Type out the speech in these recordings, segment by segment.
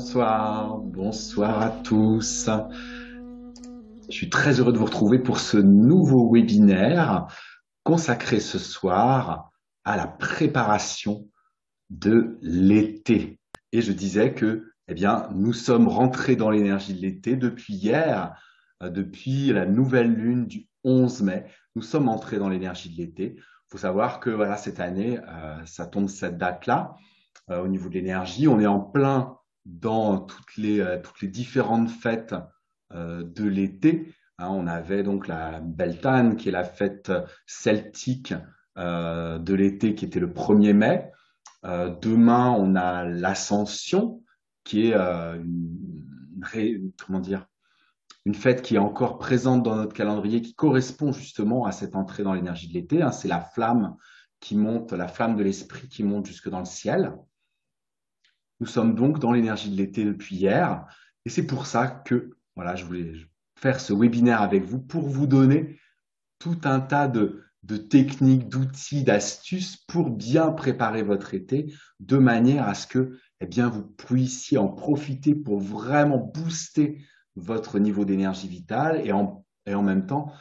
Bonsoir, bonsoir à tous. Je suis très heureux de vous retrouver pour ce nouveau webinaire consacré ce soir à la préparation de l'été. Et je disais que, nous sommes rentrés dans l'énergie de l'été depuis hier, depuis la nouvelle lune du 11 mai. Nous sommes entrés dans l'énergie de l'été. Il faut savoir que voilà, cette année, ça tombe cette date-là. Au niveau de l'énergie. On est en plein dans toutes les différentes fêtes de l'été. Hein, on avait donc la Beltane, qui est la fête celtique de l'été, qui était le 1er mai. Demain, on a l'Ascension, qui est comment dire, une fête qui est encore présente dans notre calendrier, qui correspond justement à cette entrée dans l'énergie de l'été. Hein. C'est la flamme qui monte, la flamme de l'esprit qui monte jusque dans le ciel. Nous sommes donc dans l'énergie de l'été depuis hier. Et c'est pour ça que voilà, je voulais faire ce webinaire avec vous pour vous donner tout un tas de techniques, d'outils, d'astuces pour bien préparer votre été de manière à ce que vous puissiez en profiter pour vraiment booster votre niveau d'énergie vitale et en même temps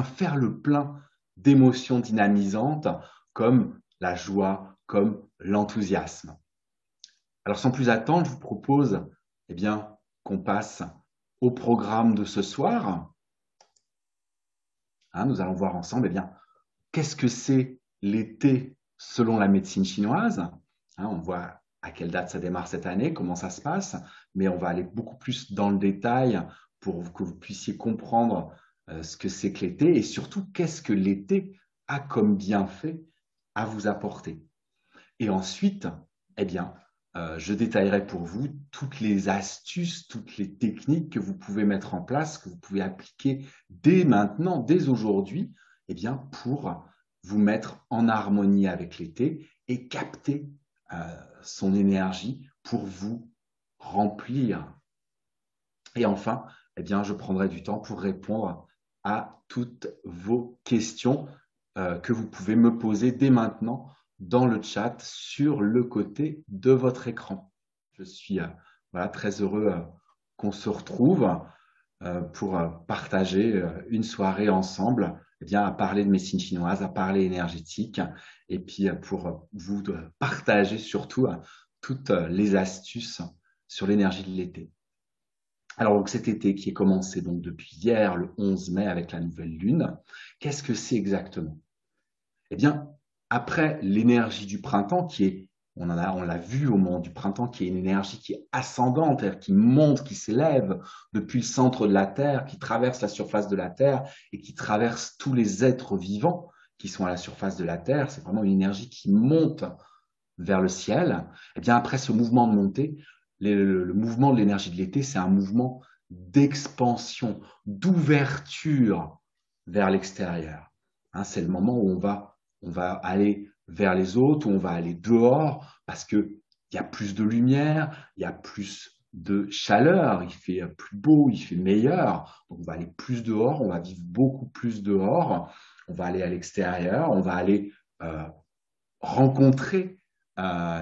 faire le plein d'émotions dynamisantes comme la joie, comme l'enthousiasme. Alors, sans plus attendre, je vous propose qu'on passe au programme de ce soir. Hein, nous allons voir ensemble qu'est-ce que c'est l'été selon la médecine chinoise. Hein, on voit à quelle date ça démarre cette année, comment ça se passe, mais on va aller beaucoup plus dans le détail pour que vous puissiez comprendre ce que c'est que l'été et surtout qu'est-ce que l'été a comme bienfait à vous apporter. Et ensuite, je détaillerai pour vous toutes les astuces, toutes les techniques que vous pouvez mettre en place, que vous pouvez appliquer dès maintenant, dès aujourd'hui, pour vous mettre en harmonie avec l'été et capter son énergie pour vous remplir. Et enfin, je prendrai du temps pour répondre à toutes vos questions que vous pouvez me poser dès maintenant dans le chat sur le côté de votre écran. Je suis très heureux qu'on se retrouve pour partager une soirée ensemble, à parler de médecine chinoise, à parler énergétique, et puis pour vous partager surtout toutes les astuces sur l'énergie de l'été. Alors, donc, cet été qui est commencé donc depuis hier, le 11 mai, avec la nouvelle lune, qu'est-ce que c'est exactement? Après l'énergie du printemps, on l'a vu au moment du printemps, qui est une énergie qui est ascendante, c'est-à-dire qui monte, qui s'élève depuis le centre de la Terre, qui traverse la surface de la Terre et qui traverse tous les êtres vivants qui sont à la surface de la Terre. C'est vraiment une énergie qui monte vers le ciel. Après ce mouvement de montée, le mouvement de l'énergie de l'été, c'est un mouvement d'expansion, d'ouverture vers l'extérieur. Hein, c'est le moment où on va aller vers les autres, où on va aller dehors, parce qu'il y a plus de lumière, il y a plus de chaleur, il fait plus beau, il fait meilleur. Donc on va aller plus dehors, on va vivre beaucoup plus dehors, on va aller à l'extérieur, on va aller rencontrer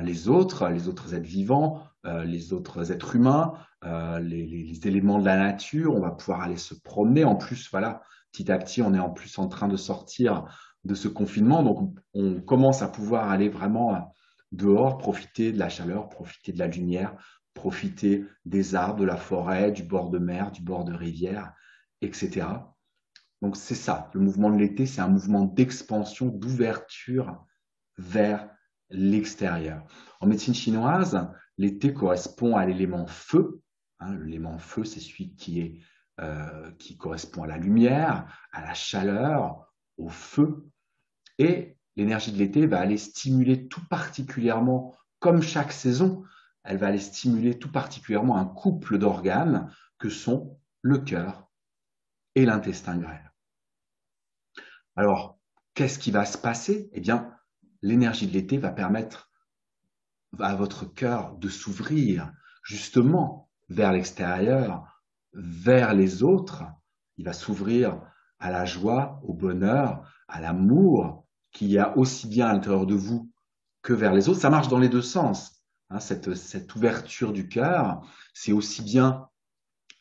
les autres êtres vivants, les autres êtres humains, les éléments de la nature. On va pouvoir aller se promener. En plus, voilà, petit à petit, on est en plus en train de sortir de ce confinement. Donc, on commence à pouvoir aller vraiment dehors, profiter de la chaleur, profiter de la lumière, profiter des arbres, de la forêt, du bord de mer, du bord de rivière, etc. Donc, c'est ça. Le mouvement de l'été, c'est un mouvement d'expansion, d'ouverture vers l'extérieur. En médecine chinoise, l'été correspond à l'élément feu. Hein, l'élément feu, c'est celui qui correspond à la lumière, à la chaleur, au feu. Et l'énergie de l'été va aller stimuler tout particulièrement, comme chaque saison, elle va aller stimuler tout particulièrement un couple d'organes que sont le cœur et l'intestin grêle. Alors, qu'est-ce qui va se passer? L'énergie de l'été va permettre à votre cœur de s'ouvrir justement vers l'extérieur, vers les autres. Il va s'ouvrir à la joie, au bonheur, à l'amour qu'il y a aussi bien à l'intérieur de vous que vers les autres. Ça marche dans les deux sens. hein, cette ouverture du cœur, c'est aussi bien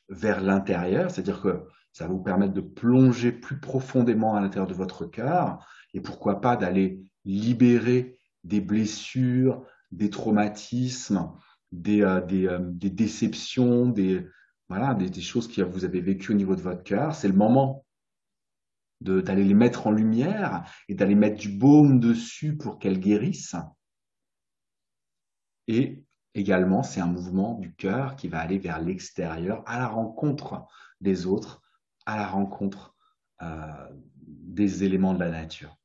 vers l'intérieur, c'est-à-dire que ça va vous permettre de plonger plus profondément à l'intérieur de votre cœur et pourquoi pas d'aller libérer des blessures, des traumatismes, des déceptions, voilà, des choses que vous avez vécues au niveau de votre cœur. C'est le moment d'aller les mettre en lumière et d'aller mettre du baume dessus pour qu'elles guérissent. Et également, c'est un mouvement du cœur qui va aller vers l'extérieur, à la rencontre des autres, à la rencontre des éléments de la nature.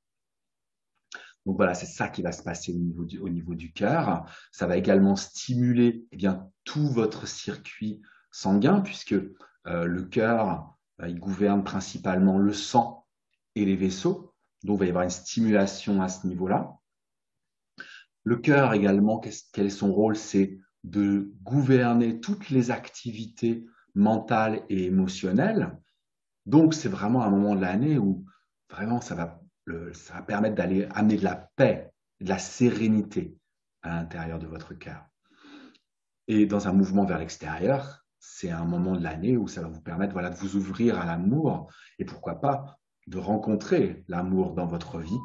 Donc voilà, c'est ça qui va se passer au niveau du cœur. Ça va également stimuler eh bien, tout votre circuit sanguin, puisque le cœur, il gouverne principalement le sang et les vaisseaux. Donc il va y avoir une stimulation à ce niveau-là. Le cœur également, quel est son rôle? C'est de gouverner toutes les activités mentales et émotionnelles. Donc, c'est vraiment un moment de l'année où vraiment ça va permettre d'aller amener de la paix, de la sérénité à l'intérieur de votre cœur. Et dans un mouvement vers l'extérieur, c'est un moment de l'année où ça va vous permettre voilà, de vous ouvrir à l'amour et pourquoi pas de rencontrer l'amour dans votre vie,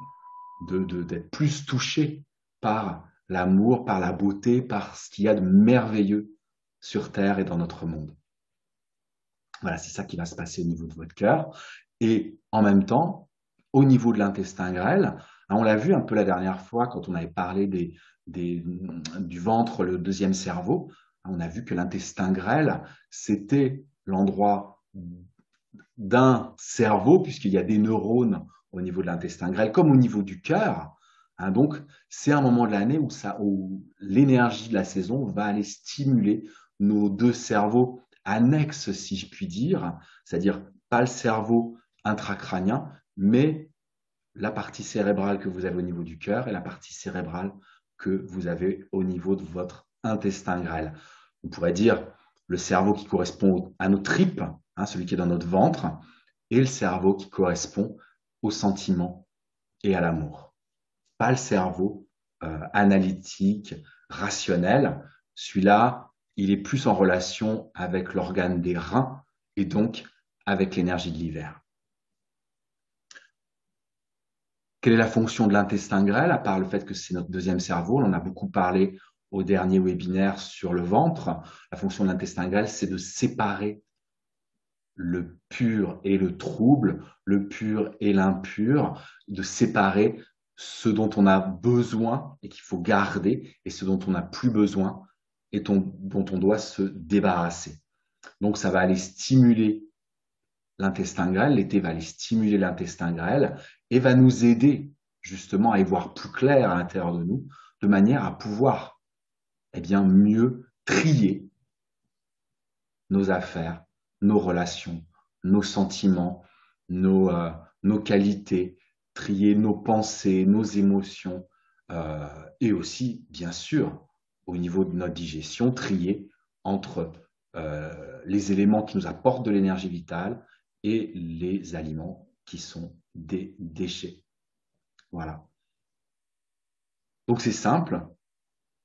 d'être plus touché par l'amour, par la beauté, par ce qu'il y a de merveilleux sur Terre et dans notre monde. Voilà, c'est ça qui va se passer au niveau de votre cœur. Et en même temps, au niveau de l'intestin grêle, on l'a vu un peu la dernière fois quand on avait parlé du ventre, le deuxième cerveau, on a vu que l'intestin grêle, c'était l'endroit d'un cerveau, puisqu'il y a des neurones au niveau de l'intestin grêle, comme au niveau du cœur. Donc, c'est un moment de l'année où l'énergie de la saison va aller stimuler nos deux cerveaux annexes, si je puis dire, c'est-à-dire pas le cerveau intracrânien, mais la partie cérébrale que vous avez au niveau du cœur et la partie cérébrale que vous avez au niveau de votre intestin grêle. On pourrait dire le cerveau qui correspond à nos tripes, celui qui est dans notre ventre, et le cerveau qui correspond aux sentiments et à l'amour. Pas le cerveau analytique, rationnel. Celui-là, il est plus en relation avec l'organe des reins et donc avec l'énergie de l'hiver. Quelle est la fonction de l'intestin grêle, à part le fait que c'est notre deuxième cerveau? On en a beaucoup parlé au dernier webinaire sur le ventre. La fonction de l'intestin grêle, c'est de séparer le pur et le trouble, le pur et l'impur, de séparer ce dont on a besoin et qu'il faut garder et ce dont on n'a plus besoin et dont on doit se débarrasser. Donc, ça va aller stimuler l'intestin grêle, l'été va aller stimuler l'intestin grêle et va nous aider justement à y voir plus clair à l'intérieur de nous, de manière à pouvoir mieux trier nos affaires, nos relations, nos sentiments, nos qualités, trier nos pensées, nos émotions, et aussi, bien sûr, au niveau de notre digestion, trier entre les éléments qui nous apportent de l'énergie vitale et les aliments qui sont des déchets. Voilà. Donc c'est simple,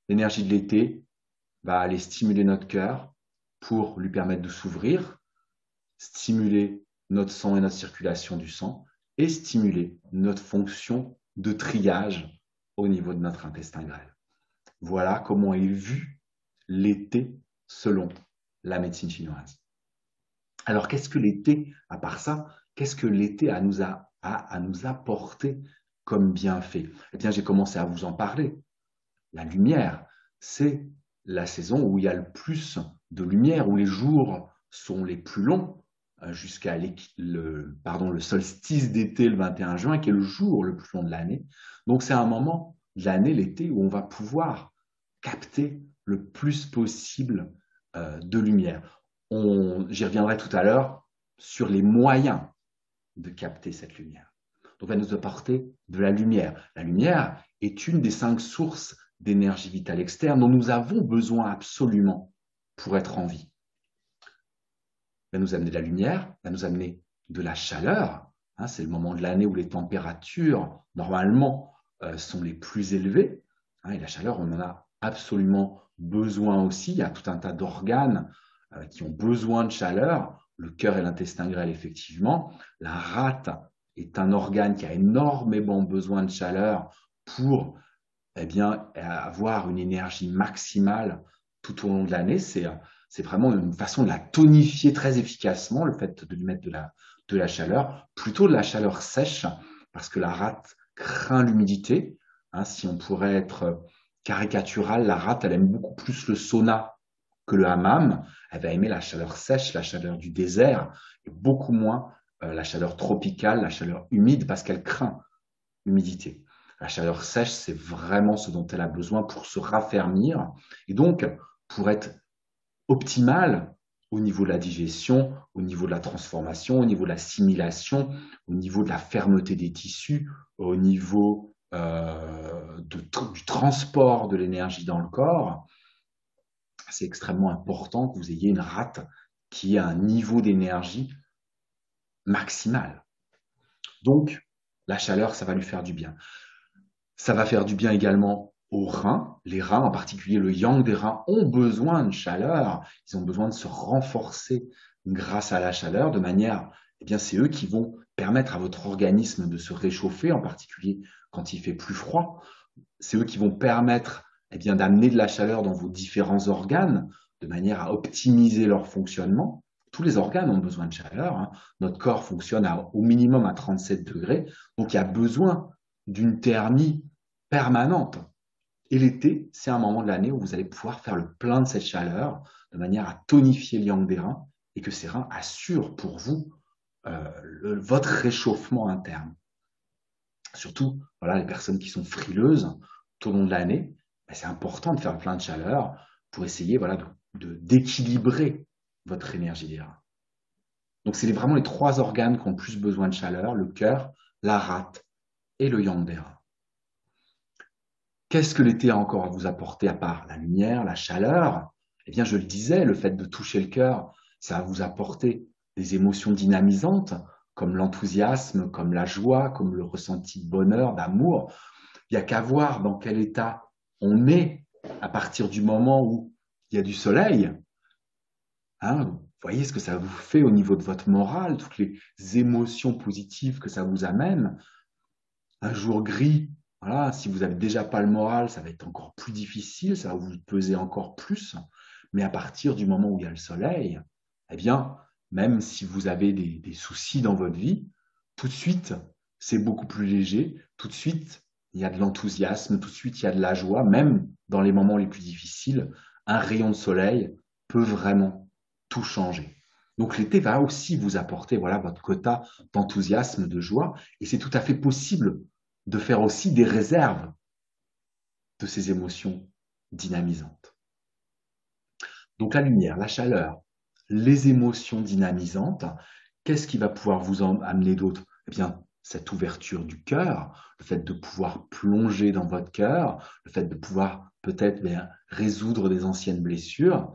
l'énergie de l'été va aller stimuler notre cœur pour lui permettre de s'ouvrir, stimuler notre sang et notre circulation du sang et stimuler notre fonction de triage au niveau de notre intestin grêle. Voilà comment est vu l'été selon la médecine chinoise. Alors, qu'est-ce que l'été, à part ça, qu'est-ce que l'été a à nous apporter comme bienfait? Eh bien, j'ai commencé à vous en parler. La lumière, c'est la saison où il y a le plus de lumière, où les jours sont les plus longs, jusqu'à le solstice d'été le 21 juin, qui est le jour le plus long de l'année. Donc, c'est un moment de l'année, l'été, où on va pouvoir capter le plus possible de lumière. J'y reviendrai tout à l'heure sur les moyens de capter cette lumière. Donc, elle va nous apporter de la lumière. La lumière est une des 5 sources d'énergie vitale externe dont nous avons besoin absolument pour être en vie. Elle va nous amener de la lumière, elle va nous amener de la chaleur. C'est le moment de l'année où les températures, normalement, sont les plus élevées. Et la chaleur, on en a absolument besoin aussi. Il y a tout un tas d'organes qui ont besoin de chaleur. Le cœur et l'intestin grêle, effectivement. La rate est un organe qui a énormément besoin de chaleur pour eh bien, avoir une énergie maximale tout au long de l'année. C'est vraiment une façon de la tonifier très efficacement, le fait de lui mettre de la chaleur, plutôt de la chaleur sèche, parce que la rate craint l'humidité. Hein, si on pourrait être caricatural, la rate, elle aime beaucoup plus le sauna que le hammam. Elle va aimer la chaleur sèche, la chaleur du désert, et beaucoup moins la chaleur tropicale, la chaleur humide, parce qu'elle craint l'humidité. La chaleur sèche, c'est vraiment ce dont elle a besoin pour se raffermir et donc pour être optimale au niveau de la digestion, au niveau de la transformation, au niveau de l'assimilation, au niveau de la fermeté des tissus, au niveau du transport de l'énergie dans le corps. C'est extrêmement important que vous ayez une rate qui a un niveau d'énergie maximal. Donc, la chaleur, ça va lui faire du bien. Ça va faire du bien également aux reins. Les reins, en particulier le yang des reins, ont besoin de chaleur. Ils ont besoin de se renforcer grâce à la chaleur, de manière, eh bien, c'est eux qui vont permettre à votre organisme de se réchauffer, en particulier quand il fait plus froid. C'est eux qui vont permettre, eh bien, d'amener de la chaleur dans vos différents organes, de manière à optimiser leur fonctionnement. Tous les organes ont besoin de chaleur. Hein. Notre corps fonctionne au minimum à 37 degrés, donc il y a besoin d'une thermie permanente. Et l'été, c'est un moment de l'année où vous allez pouvoir faire le plein de cette chaleur de manière à tonifier le yang des reins et que ces reins assurent pour vous votre réchauffement interne. Surtout, voilà, les personnes qui sont frileuses tout au long de l'année, ben, c'est important de faire le plein de chaleur pour essayer voilà, d'équilibrer votre énergie des reins. Donc, c'est vraiment les trois organes qui ont le plus besoin de chaleur, le cœur, la rate et le yang des reins. Qu'est-ce que l'été a encore à vous apporter à part la lumière, la chaleur? Eh bien, je le disais, le fait de toucher le cœur, ça va vous apporter des émotions dynamisantes, comme l'enthousiasme, comme la joie, comme le ressenti de bonheur, d'amour. Il n'y a qu'à voir dans quel état on est à partir du moment où il y a du soleil. Hein, vous voyez ce que ça vous fait au niveau de votre morale, toutes les émotions positives que ça vous amène. Un jour gris, voilà, si vous n'avez déjà pas le moral, ça va être encore plus difficile, ça va vous peser encore plus. Mais à partir du moment où il y a le soleil, eh bien, même si vous avez des soucis dans votre vie, tout de suite, c'est beaucoup plus léger. Tout de suite, il y a de l'enthousiasme, tout de suite, il y a de la joie. Même dans les moments les plus difficiles, un rayon de soleil peut vraiment tout changer. Donc l'été va aussi vous apporter voilà, votre quota d'enthousiasme, de joie, et c'est tout à fait possible de faire aussi des réserves de ces émotions dynamisantes. Donc la lumière, la chaleur, les émotions dynamisantes, qu'est-ce qui va pouvoir vous en amener d'autre? Eh bien, cette ouverture du cœur, le fait de pouvoir plonger dans votre cœur, le fait de pouvoir peut-être résoudre des anciennes blessures,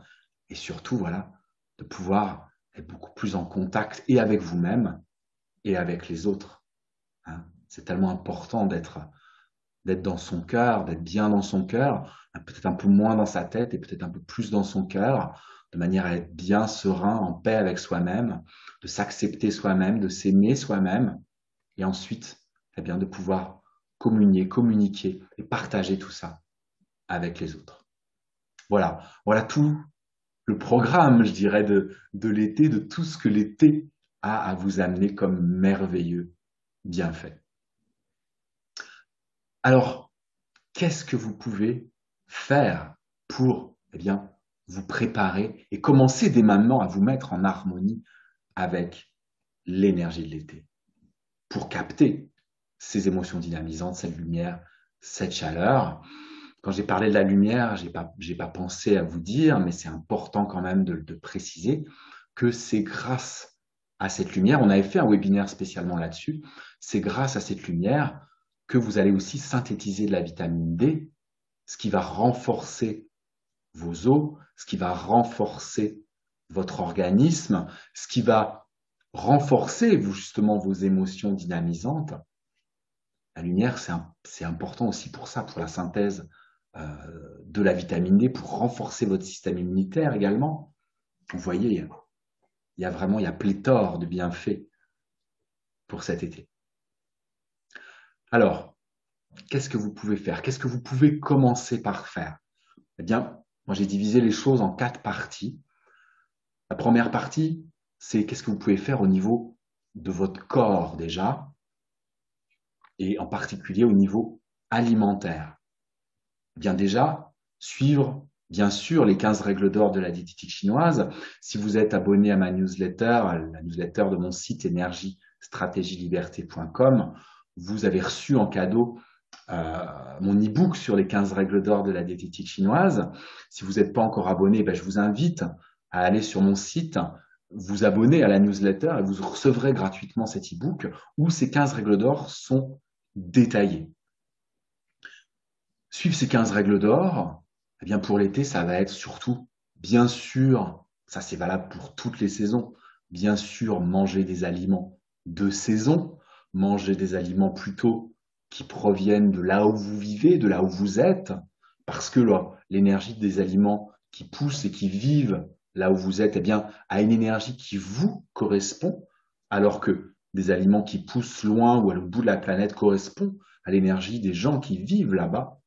et surtout, voilà, de pouvoir être beaucoup plus en contact et avec vous-même et avec les autres. Hein. C'est tellement important d'être dans son cœur, d'être bien dans son cœur, peut-être un peu moins dans sa tête et peut-être un peu plus dans son cœur, de manière à être bien serein, en paix avec soi-même, de s'accepter soi-même, de s'aimer soi-même, et ensuite, eh bien, de pouvoir communiquer et partager tout ça avec les autres. Voilà, voilà tout le programme, je dirais, de l'été, de tout ce que l'été a à vous amener comme merveilleux bienfait. Alors, qu'est-ce que vous pouvez faire pour eh bien, vous préparer et commencer dès maintenant à vous mettre en harmonie avec l'énergie de l'été pour capter ces émotions dynamisantes, cette lumière, cette chaleur. Quand j'ai parlé de la lumière, j'ai pas pensé à vous dire, mais c'est important quand même de préciser que c'est grâce à cette lumière, on avait fait un webinaire spécialement là-dessus, c'est grâce à cette lumière que vous allez aussi synthétiser de la vitamine D, ce qui va renforcer vos os, ce qui va renforcer votre organisme, ce qui va renforcer vous, justement vos émotions dynamisantes. La lumière, c'est important aussi pour ça, pour la synthèse de la vitamine D pour renforcer votre système immunitaire également. Vous voyez, il y a pléthore de bienfaits pour cet été. Alors, qu'est-ce que vous pouvez faire? Qu'est-ce que vous pouvez commencer par faire? Eh bien, moi j'ai divisé les choses en 4 parties. La première partie, c'est qu'est-ce que vous pouvez faire au niveau de votre corps déjà, et en particulier au niveau alimentaire. Eh bien déjà, suivre bien sûr les 15 règles d'or de la diététique chinoise. Si vous êtes abonné à ma newsletter, à la newsletter de mon site énergie-stratégie-liberté.com, vous avez reçu en cadeau mon e-book sur les 15 règles d'or de la diététique chinoise. Si vous n'êtes pas encore abonné, je vous invite à aller sur mon site, vous abonner à la newsletter et vous recevrez gratuitement cet e-book où ces 15 règles d'or sont détaillées. Suivre ces 15 règles d'or, eh bien pour l'été, ça va être surtout, bien sûr, ça c'est valable pour toutes les saisons, bien sûr, manger des aliments de saison, manger des aliments plutôt qui proviennent de là où vous vivez, de là où vous êtes, parce que l'énergie des aliments qui poussent et qui vivent là où vous êtes, eh bien, a une énergie qui vous correspond, alors que des aliments qui poussent loin ou à l'autre bout de la planète correspondent à l'énergie des gens qui vivent là-bas.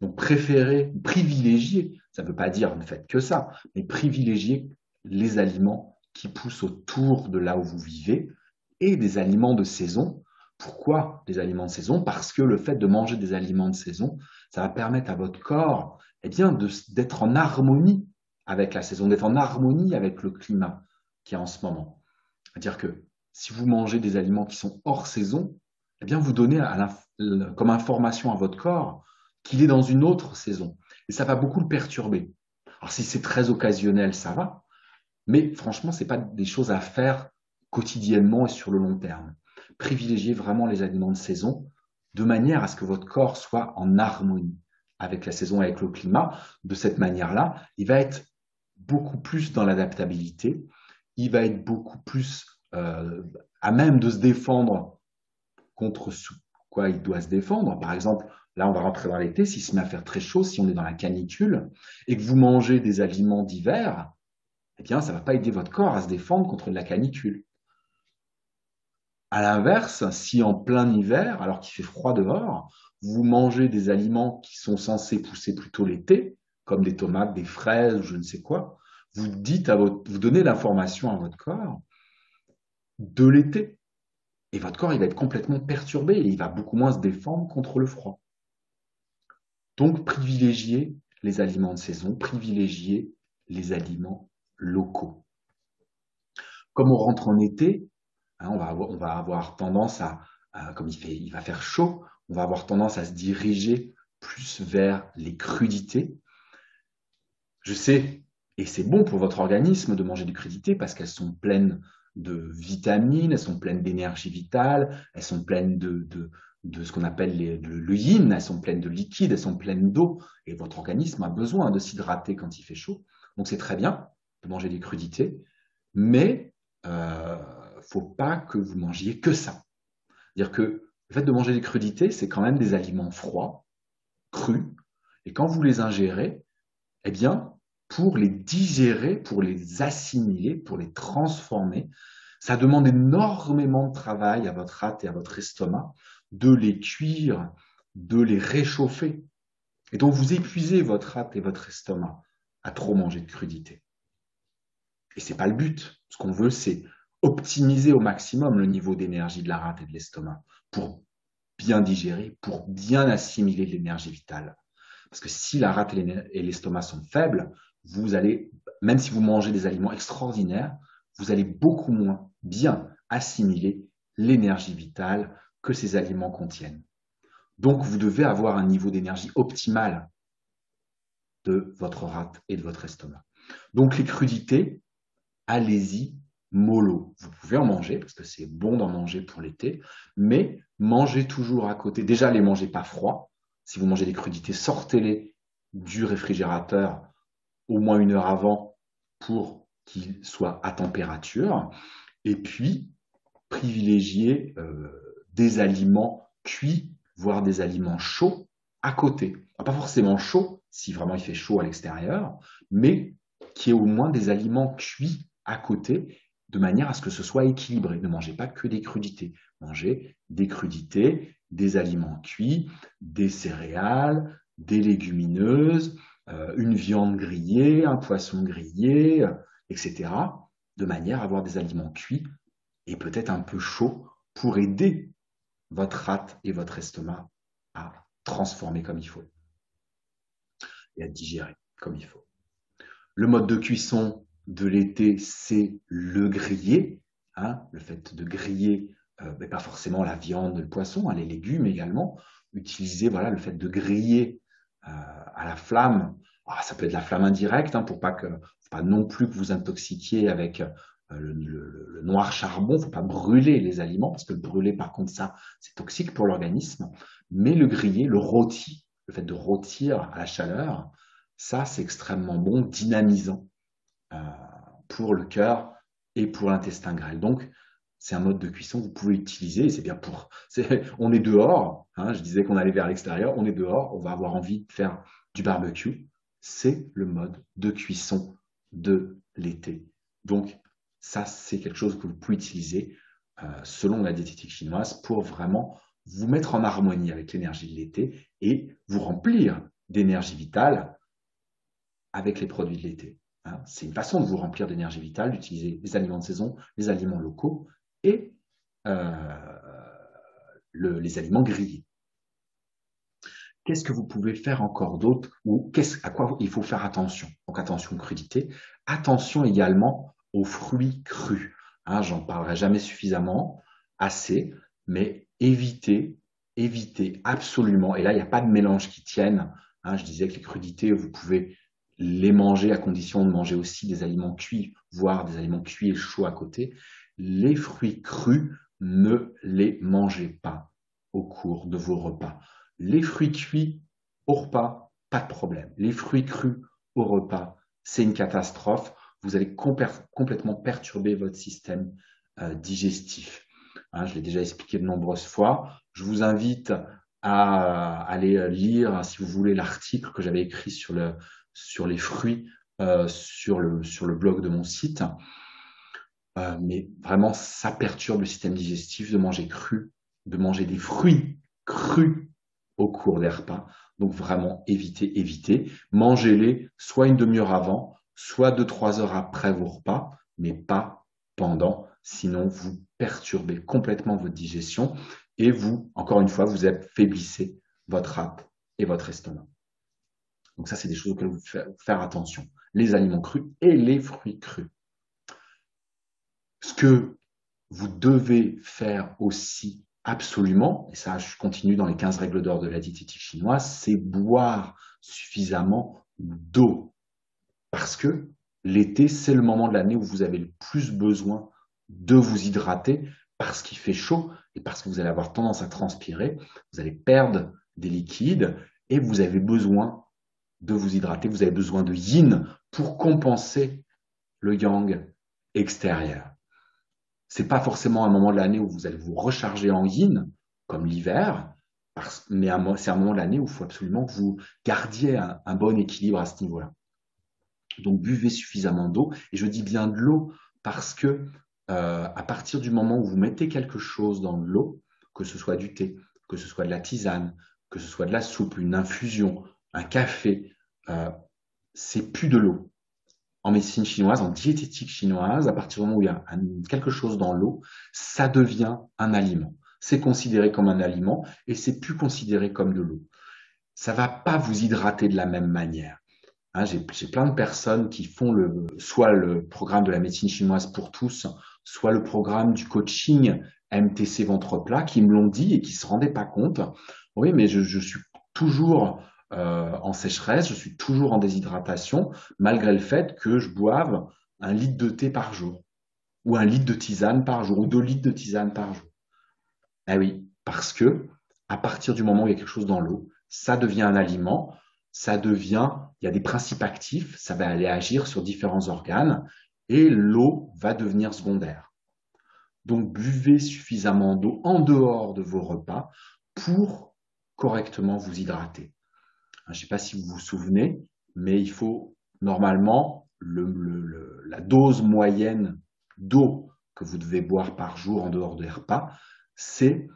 Donc, privilégier, ça ne veut pas dire ne faites que ça, mais privilégier les aliments qui poussent autour de là où vous vivez et des aliments de saison. Pourquoi des aliments de saison? Parce que le fait de manger des aliments de saison, ça va permettre à votre corps d'être en harmonie avec la saison, d'être en harmonie avec le climat qui est en ce moment. C'est-à-dire que si vous mangez des aliments qui sont hors saison, eh bien vous donnez comme information à votre corps qu'il est dans une autre saison. Et ça va beaucoup le perturber. Alors si c'est très occasionnel, ça va. Mais franchement, ce n'est pas des choses à faire quotidiennement et sur le long terme. Privilégiez vraiment les aliments de saison de manière à ce que votre corps soit en harmonie avec la saison et avec le climat. De cette manière-là, il va être beaucoup plus dans l'adaptabilité. Il va être beaucoup plus à même de se défendre contre quoi il doit se défendre. Par exemple, là, on va rentrer dans l'été, s'il se met à faire très chaud, si on est dans la canicule, et que vous mangez des aliments d'hiver, eh bien, ça ne va pas aider votre corps à se défendre contre la canicule. À l'inverse, si en plein hiver, alors qu'il fait froid dehors, vous mangez des aliments qui sont censés pousser plutôt l'été, comme des tomates, des fraises ou je ne sais quoi, vous donnez l'information à votre corps de l'été. Et votre corps, il va être complètement perturbé et il va beaucoup moins se défendre contre le froid. Donc, privilégiez les aliments de saison, privilégiez les aliments locaux. Comme on rentre en été, on va avoir tendance comme il va faire chaud, on va avoir tendance à se diriger plus vers les crudités. Je sais, et c'est bon pour votre organisme de manger des crudités parce qu'elles sont pleines de vitamines, elles sont pleines d'énergie vitale, elles sont pleines de ce qu'on appelle le yin, elles sont pleines de liquide, elles sont pleines d'eau, et votre organisme a besoin de s'hydrater quand il fait chaud. Donc c'est très bien de manger des crudités, mais faut pas que vous mangiez que ça. C'est-à-dire que le fait de manger des crudités, c'est quand même des aliments froids, crus, et quand vous les ingérez, eh bien, pour les digérer, pour les assimiler, pour les transformer, ça demande énormément de travail à votre rate et à votre estomac de les cuire, de les réchauffer. Et donc, vous épuisez votre rate et votre estomac à trop manger de crudités. Et ce n'est pas le but. Ce qu'on veut, c'est optimiser au maximum le niveau d'énergie de la rate et de l'estomac pour bien digérer, pour bien assimiler l'énergie vitale. Parce que si la rate et l'estomac sont faibles, vous allez, même si vous mangez des aliments extraordinaires, vous allez beaucoup moins bien assimiler l'énergie vitale que ces aliments contiennent. Donc, vous devez avoir un niveau d'énergie optimal de votre rate et de votre estomac. Donc, les crudités, allez-y mollo. Vous pouvez en manger parce que c'est bon d'en manger pour l'été, mais mangez toujours à côté. Déjà, les mangez pas froids. Si vous mangez des crudités, sortez-les du réfrigérateur au moins 1 heure avant pour qu'ils soient à température. Et puis, privilégiez des aliments cuits, voire des aliments chauds, à côté. Pas forcément chaud, si vraiment il fait chaud à l'extérieur, mais qu'il y ait au moins des aliments cuits à côté, de manière à ce que ce soit équilibré. Ne mangez pas que des crudités. Mangez des crudités, des aliments cuits, des céréales, des légumineuses, une viande grillée, un poisson grillé, etc. De manière à avoir des aliments cuits et peut-être un peu chauds pour aider votre rate et votre estomac à transformer comme il faut et à digérer comme il faut. Le mode de cuisson de l'été, c'est le grillé. Hein, le fait de griller, mais pas forcément la viande, le poisson, hein, les légumes également. Utiliser voilà, le fait de griller à la flamme. Ah, ça peut être la flamme indirecte, hein, pour pas non plus que vous intoxiquiez avec le noir charbon. Il ne faut pas brûler les aliments, parce que le brûler, par contre, ça, c'est toxique pour l'organisme. Mais le griller, le rôti, le fait de rôtir à la chaleur, ça, c'est extrêmement bon, dynamisant euh, pour le cœur et pour l'intestin grêle. Donc, c'est un mode de cuisson que vous pouvez utiliser. C'est bien pour. On est dehors. Hein, je disais qu'on allait vers l'extérieur. On est dehors. On va avoir envie de faire du barbecue. C'est le mode de cuisson de l'été. Donc, ça, c'est quelque chose que vous pouvez utiliser selon la diététique chinoise pour vraiment vous mettre en harmonie avec l'énergie de l'été et vous remplir d'énergie vitale avec les produits de l'été. Hein. C'est une façon de vous remplir d'énergie vitale, d'utiliser les aliments de saison, les aliments locaux et euh, les aliments grillés. Qu'est-ce que vous pouvez faire encore d'autre ou à quoi il faut faire attention? Donc attention aux crudités, attention également aux fruits crus. Hein, j'en parlerai jamais suffisamment, assez, mais évitez absolument. Et là, il n'y a pas de mélange qui tienne. Hein, je disais que les crudités, vous pouvez les manger à condition de manger aussi des aliments cuits, voire des aliments cuits et chauds à côté. Les fruits crus, ne les mangez pas au cours de vos repas. Les fruits cuits au repas, pas de problème. Les fruits crus au repas, c'est une catastrophe. Vous allez complètement perturber votre système digestif. Hein, je l'ai déjà expliqué de nombreuses fois. Je vous invite à aller lire, si vous voulez, l'article que j'avais écrit sur les fruits sur le blog de mon site. Mais vraiment, ça perturbe le système digestif de manger cru, de manger des fruits crus au cours des repas. Donc vraiment, évitez. Mangez-les soit une demi-heure avant, soit 2-3 heures après vos repas, mais pas pendant. Sinon, vous perturbez complètement votre digestion et vous, encore une fois, vous affaiblissez votre rate et votre estomac. Donc ça, c'est des choses auxquelles vous faire attention. Les aliments crus et les fruits crus. Ce que vous devez faire aussi absolument, et ça je continue dans les 15 règles d'or de la diététique chinoise, c'est boire suffisamment d'eau. Parce que l'été, c'est le moment de l'année où vous avez le plus besoin de vous hydrater parce qu'il fait chaud et parce que vous allez avoir tendance à transpirer, vous allez perdre des liquides et vous avez besoin de vous hydrater, vous avez besoin de yin pour compenser le yang extérieur. C'est pas forcément un moment de l'année où vous allez vous recharger en yin, comme l'hiver, mais c'est un moment de l'année où il faut absolument que vous gardiez un bon équilibre à ce niveau-là. Donc buvez suffisamment d'eau, et je dis bien de l'eau parce que à partir du moment où vous mettez quelque chose dans de l'eau, que ce soit du thé, que ce soit de la tisane, que ce soit de la soupe, une infusion, un café, c'est plus de l'eau. En médecine chinoise, en diététique chinoise, à partir du moment où il y a quelque chose dans l'eau, ça devient un aliment. C'est considéré comme un aliment et c'est plus considéré comme de l'eau. Ça va pas vous hydrater de la même manière. Hein, j'ai plein de personnes qui font soit le programme de la médecine chinoise pour tous, soit le programme du coaching MTC ventre plat, qui me l'ont dit et qui se rendaient pas compte. Oui, mais je suis toujours en sécheresse, je suis toujours en déshydratation, malgré le fait que je boive 1 litre de thé par jour, ou 1 litre de tisane par jour, ou 2 litres de tisane par jour. Eh oui, parce que à partir du moment où il y a quelque chose dans l'eau, ça devient un aliment, il y a des principes actifs, ça va aller agir sur différents organes, et l'eau va devenir secondaire. Donc buvez suffisamment d'eau en dehors de vos repas pour correctement vous hydrater. Je ne sais pas si vous vous souvenez, mais il faut normalement la dose moyenne d'eau que vous devez boire par jour en dehors des repas, c'est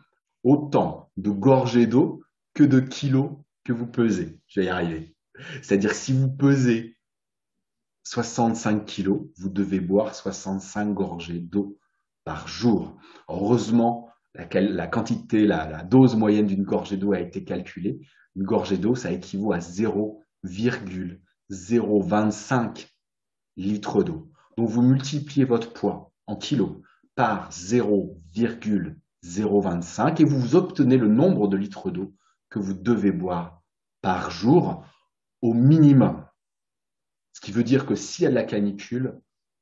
autant de gorgées d'eau que de kilos que vous pesez. Je vais y arriver. C'est-à-dire si vous pesez 65 kilos, vous devez boire 65 gorgées d'eau par jour. Heureusement, la quantité, la dose moyenne d'une gorgée d'eau a été calculée. Une gorgée d'eau, ça équivaut à 0,025 litres d'eau. Donc, vous multipliez votre poids en kilos par 0,025 et vous obtenez le nombre de litres d'eau que vous devez boire par jour au minimum. Ce qui veut dire que s'il y a de la canicule,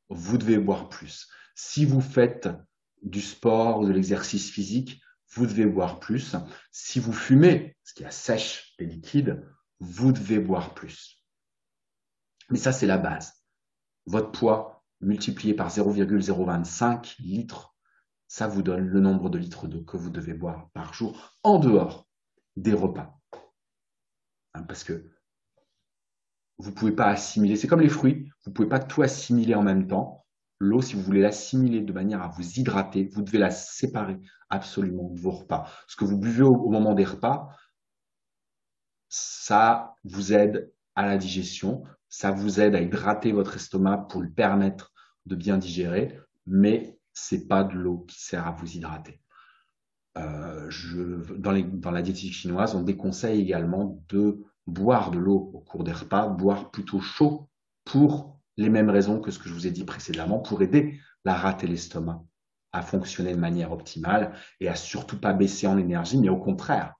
vous devez boire plus. Si vous faites du sport ou de l'exercice physique, vous devez boire plus. Si vous fumez, ce qui assèche les liquides, vous devez boire plus. Mais ça, c'est la base. Votre poids multiplié par 0,025 litres, ça vous donne le nombre de litres d'eau que vous devez boire par jour en dehors des repas. Parce que vous ne pouvez pas assimiler, c'est comme les fruits, vous ne pouvez pas tout assimiler en même temps. L'eau, si vous voulez l'assimiler de manière à vous hydrater, vous devez la séparer absolument de vos repas. Ce que vous buvez au moment des repas, ça vous aide à la digestion, ça vous aide à hydrater votre estomac pour lui permettre de bien digérer, mais ce n'est pas de l'eau qui sert à vous hydrater. Dans la diététique chinoise, on déconseille également de boire de l'eau au cours des repas, boire plutôt chaud pour les mêmes raisons que ce que je vous ai dit précédemment, pour aider la rate et l'estomac à fonctionner de manière optimale et à surtout pas baisser en énergie, mais au contraire,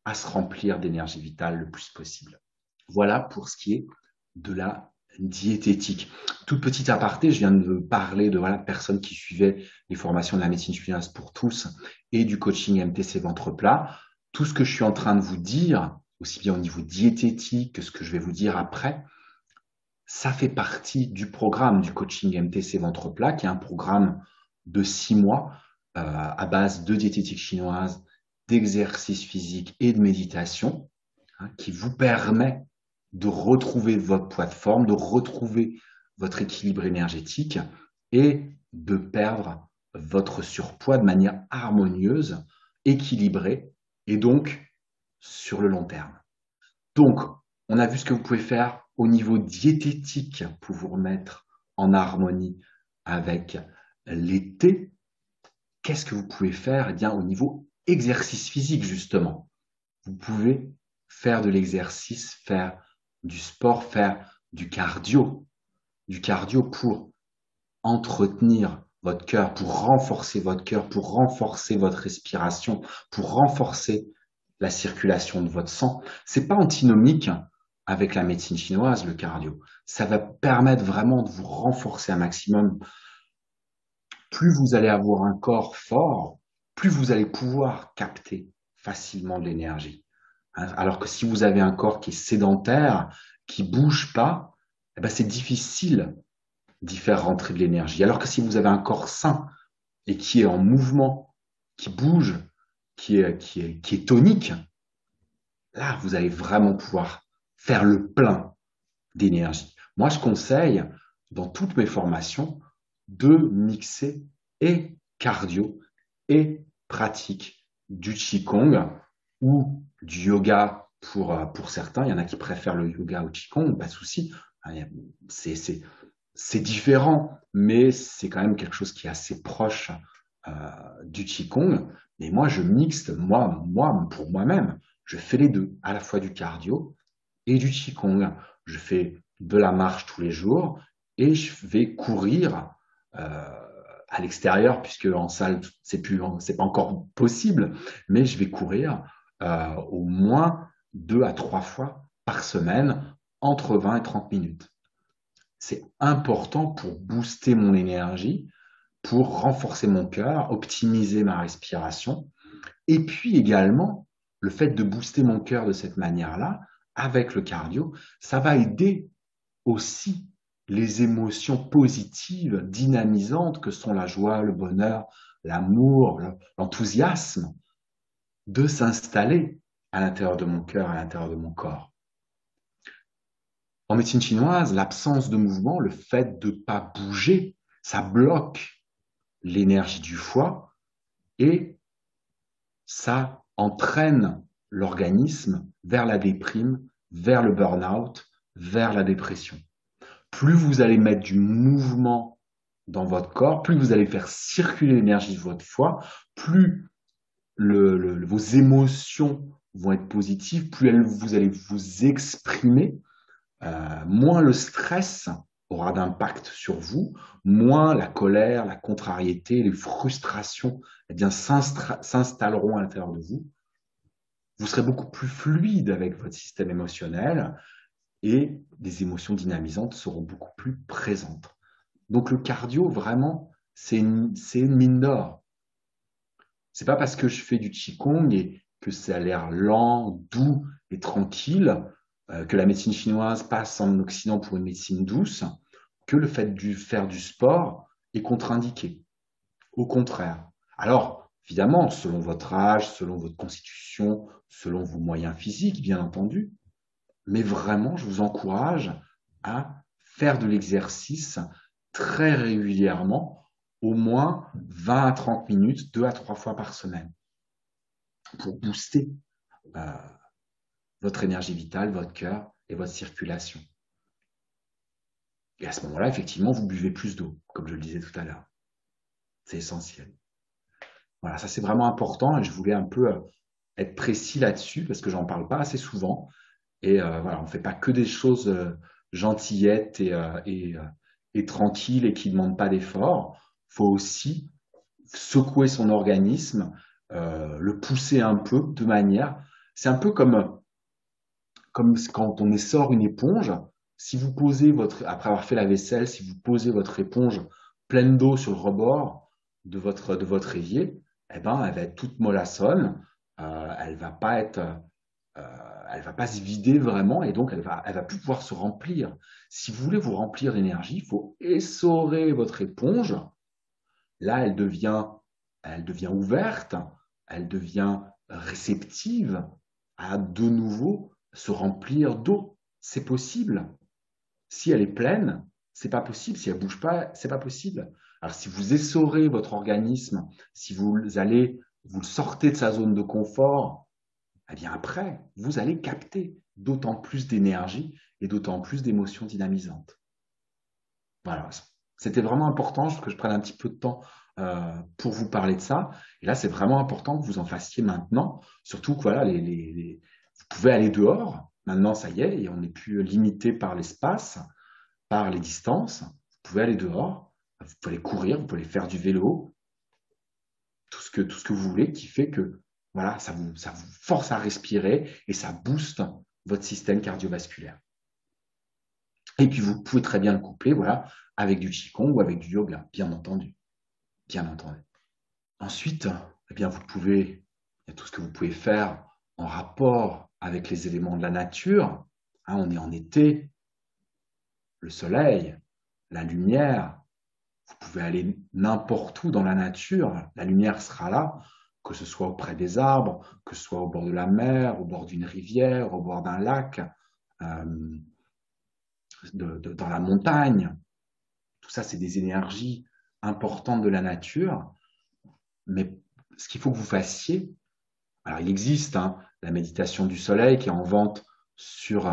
à se remplir d'énergie vitale le plus possible. Voilà pour ce qui est de la diététique. Toute petite aparté, je viens de parler de personnes qui suivaient les formations de la médecine chinoise pour tous et du coaching MTC ventre plat. Tout ce que je suis en train de vous dire, aussi bien au niveau diététique que ce que je vais vous dire après, ça fait partie du programme du coaching MTC ventre plat, qui est un programme de 6 mois à base de diététique chinoise, d'exercice physique et de méditation, qui vous permet de retrouver votre poids de forme, de retrouver votre équilibre énergétique et de perdre votre surpoids de manière harmonieuse, équilibrée et donc sur le long terme. Donc, on a vu ce que vous pouvez faire au niveau diététique pour vous remettre en harmonie avec l'été. Qu'est-ce que vous pouvez faire? Eh bien, au niveau exercice physique, justement. Vous pouvez faire de l'exercice, faire du sport, faire du cardio pour entretenir votre cœur, pour renforcer votre cœur, pour renforcer votre respiration, pour renforcer la circulation de votre sang. C'est pas antinomique avec la médecine chinoise, le cardio. Ça va permettre vraiment de vous renforcer un maximum. Plus vous allez avoir un corps fort, plus vous allez pouvoir capter facilement de l'énergie. Alors que si vous avez un corps qui est sédentaire, qui bouge pas, eh ben c'est difficile d'y faire rentrer de l'énergie. Alors que si vous avez un corps sain et qui est en mouvement, qui bouge, qui est tonique, là, vous allez vraiment pouvoir faire le plein d'énergie. Moi, je conseille dans toutes mes formations de mixer et cardio et pratique du Qigong ou du yoga pour certains. Il y en a qui préfèrent le yoga au Qigong, pas de souci. C'est différent, mais c'est quand même quelque chose qui est assez proche du Qigong. Et moi, je mixte, pour moi-même, je fais les deux, à la fois du cardio et du Qigong. Je fais de la marche tous les jours et je vais courir à l'extérieur, puisque en salle, c'est pas encore possible, mais je vais courir au moins 2 à 3 fois par semaine, entre 20 et 30 minutes. C'est important pour booster mon énergie, pour renforcer mon cœur, optimiser ma respiration. Et puis également, le fait de booster mon cœur de cette manière-là, avec le cardio, ça va aider aussi les émotions positives, dynamisantes que sont la joie, le bonheur, l'amour, l'enthousiasme, de s'installer à l'intérieur de mon cœur, à l'intérieur de mon corps. En médecine chinoise, l'absence de mouvement, le fait de ne pas bouger, ça bloque l'énergie du foie et ça entraîne l'organisme vers la déprime, vers le burn-out, vers la dépression. Plus vous allez mettre du mouvement dans votre corps, plus vous allez faire circuler l'énergie de votre foie, plus vos émotions vont être positives, plus vous allez vous exprimer, moins le stress aura d'impact sur vous, moins la colère, la contrariété, les frustrations s'installeront à l'intérieur de vous. Vous serez beaucoup plus fluide avec votre système émotionnel et des émotions dynamisantes seront beaucoup plus présentes. Donc le cardio, vraiment, c'est une mine d'or. C'est pas parce que je fais du qigong et que ça a l'air lent, doux et tranquille, que la médecine chinoise passe en Occident pour une médecine douce, que le fait de faire du sport est contre-indiqué. Au contraire. Alors, évidemment, selon votre âge, selon votre constitution, selon vos moyens physiques, bien entendu, mais vraiment, je vous encourage à faire de l'exercice très régulièrement, au moins 20 à 30 minutes, 2 à 3 fois par semaine, pour booster euh, votre énergie vitale, votre cœur et votre circulation. Et à ce moment-là, effectivement, vous buvez plus d'eau, comme je le disais tout à l'heure. C'est essentiel. Voilà, ça c'est vraiment important et je voulais un peu être précis là-dessus parce que j'en parle pas assez souvent. Et voilà, on ne fait pas que des choses gentillettes et tranquilles et qui ne demandent pas d'effort. Il faut aussi secouer son organisme, le pousser un peu de manière. C'est un peu comme quand on sort une éponge. Si vous posez après avoir fait la vaisselle, si vous posez votre éponge pleine d'eau sur le rebord de votre évier, eh ben, elle va être toute mollassonne. Elle va pas être elle va pas se vider vraiment et donc elle va plus pouvoir se remplir. Si vous voulez vous remplir d'énergie, il faut essorer votre éponge. Là, elle devient ouverte, elle devient réceptive à de nouveau se remplir d'eau. C'est possible. Si elle est pleine, c'est pas possible. Si elle bouge pas, c'est pas possible. Alors, si vous essorez votre organisme, si vous le sortez de sa zone de confort, eh bien après, vous allez capter d'autant plus d'énergie et d'autant plus d'émotions dynamisantes. Voilà, c'était vraiment important que je prenne un petit peu de temps pour vous parler de ça. Et là, c'est vraiment important que vous en fassiez maintenant, surtout que voilà, vous pouvez aller dehors. Maintenant, ça y est, et on n'est plus limité par l'espace, par les distances. Vous pouvez aller dehors, vous pouvez aller courir, vous pouvez aller faire du vélo, tout ce que vous voulez, qui fait que voilà, ça vous force à respirer et ça booste votre système cardiovasculaire. Et puis vous pouvez très bien le coupler, voilà, avec du qigong ou avec du yoga, bien entendu, bien entendu. Ensuite, eh bien il y a tout ce que vous pouvez faire en rapport avec les éléments de la nature. Hein, on est en été, le soleil, la lumière. Vous pouvez aller n'importe où dans la nature, la lumière sera là, que ce soit auprès des arbres, que ce soit au bord de la mer, au bord d'une rivière, au bord d'un lac, euh, dans la montagne. Tout ça, c'est des énergies importantes de la nature. Mais ce qu'il faut que vous fassiez, alors il existe la méditation du soleil qui est en vente sur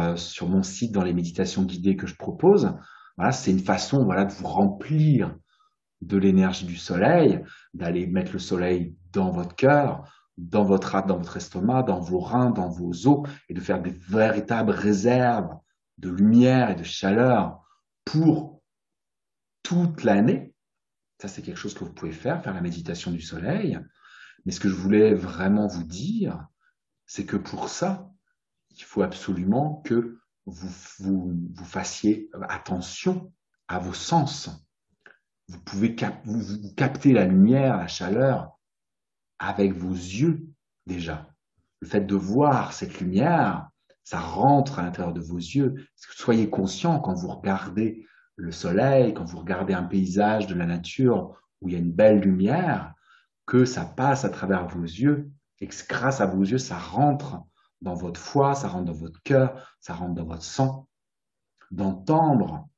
mon site dans les méditations guidées que je propose. Voilà, c'est une façon voilà, de vous remplir de l'énergie du soleil, d'aller mettre le soleil dans votre cœur, dans votre âme, dans votre estomac, dans vos reins, dans vos os, et de faire des véritables réserves de lumière et de chaleur pour toute l'année. Ça, c'est quelque chose que vous pouvez faire la méditation du soleil. Mais ce que je voulais vraiment vous dire, c'est que pour ça, il faut absolument que vous fassiez attention à vos sens. Vous pouvez vous capter la lumière, la chaleur avec vos yeux déjà. Le fait de voir cette lumière, ça rentre à l'intérieur de vos yeux. Soyez conscient quand vous regardez le soleil, quand vous regardez un paysage de la nature où il y a une belle lumière, que ça passe à travers vos yeux et que grâce à vos yeux, ça rentre dans votre foie, ça rentre dans votre cœur, ça rentre dans votre sang, d'entendre,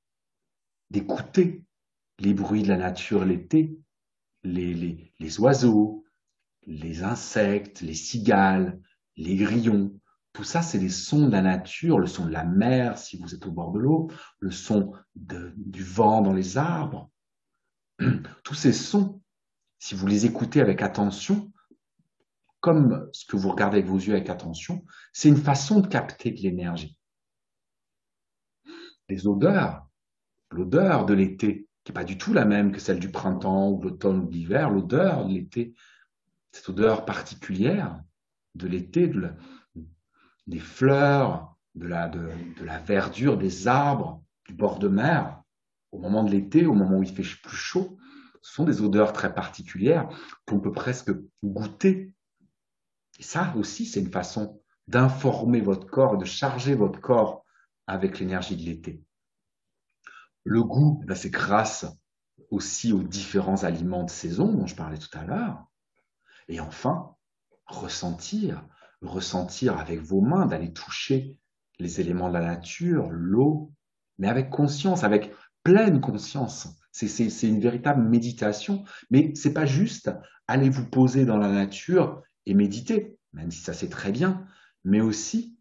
d'écouter les bruits de la nature l'été, les oiseaux, les insectes, les cigales, les grillons. Tout ça, c'est les sons de la nature, le son de la mer si vous êtes au bord de l'eau, le son du vent dans les arbres. Tous ces sons, si vous les écoutez avec attention, comme ce que vous regardez avec vos yeux avec attention, c'est une façon de capter de l'énergie. Les odeurs, l'odeur de l'été, qui n'est pas du tout la même que celle du printemps ou de l'automne ou de l'hiver, l'odeur de l'été, cette odeur particulière de l'été, des fleurs, de la verdure, des arbres, du bord de mer, au moment de l'été, au moment où il fait plus chaud, ce sont des odeurs très particulières qu'on peut presque goûter. Et ça aussi, c'est une façon d'informer votre corps, de charger votre corps avec l'énergie de l'été. Le goût, c'est grâce aussi aux différents aliments de saison dont je parlais tout à l'heure. Et enfin, ressentir avec vos mains, d'aller toucher les éléments de la nature, l'eau, mais avec conscience, avec pleine conscience. C'est une véritable méditation, mais c'est pas juste aller vous poser dans la nature et méditer, même si ça c'est très bien, mais aussi,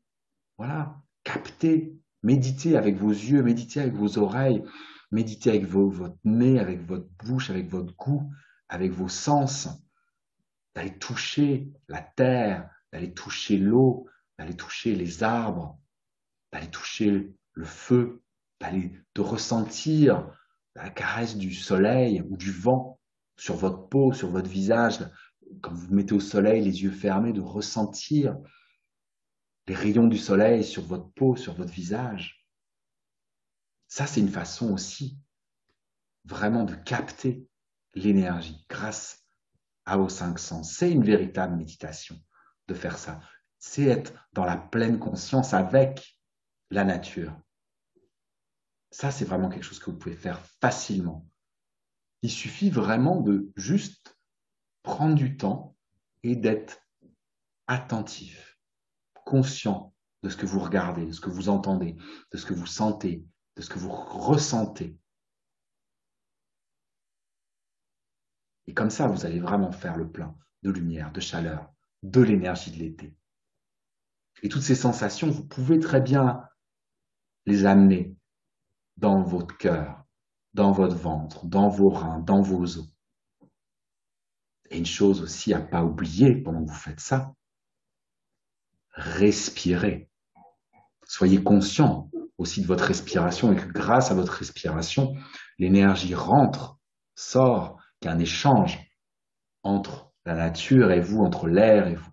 voilà, capter, méditer avec vos yeux, méditer avec vos oreilles, méditer avec votre nez, avec votre bouche, avec votre goût, avec vos sens, d'aller toucher la terre, d'aller toucher l'eau, d'aller toucher les arbres, d'aller toucher le feu, de ressentir la caresse du soleil ou du vent sur votre peau, sur votre visage, quand vous vous mettez au soleil, les yeux fermés, de ressentir les rayons du soleil sur votre peau, sur votre visage. Ça, c'est une façon aussi vraiment de capter l'énergie grâce à vos 5 sens. C'est une véritable méditation de faire ça. C'est être dans la pleine conscience avec la nature. Ça, c'est vraiment quelque chose que vous pouvez faire facilement. Il suffit vraiment de juste prendre du temps et d'être attentif, conscient de ce que vous regardez, de ce que vous entendez, de ce que vous sentez, de ce que vous ressentez. Et comme ça, vous allez vraiment faire le plein de lumière, de chaleur, de l'énergie de l'été. Et toutes ces sensations, vous pouvez très bien les amener dans votre cœur, dans votre ventre, dans vos reins, dans vos os. Et une chose aussi à ne pas oublier pendant que vous faites ça, respirez. Soyez conscient aussi de votre respiration et que grâce à votre respiration, l'énergie rentre, sort, qu'il y a un échange entre la nature et vous, entre l'air et vous.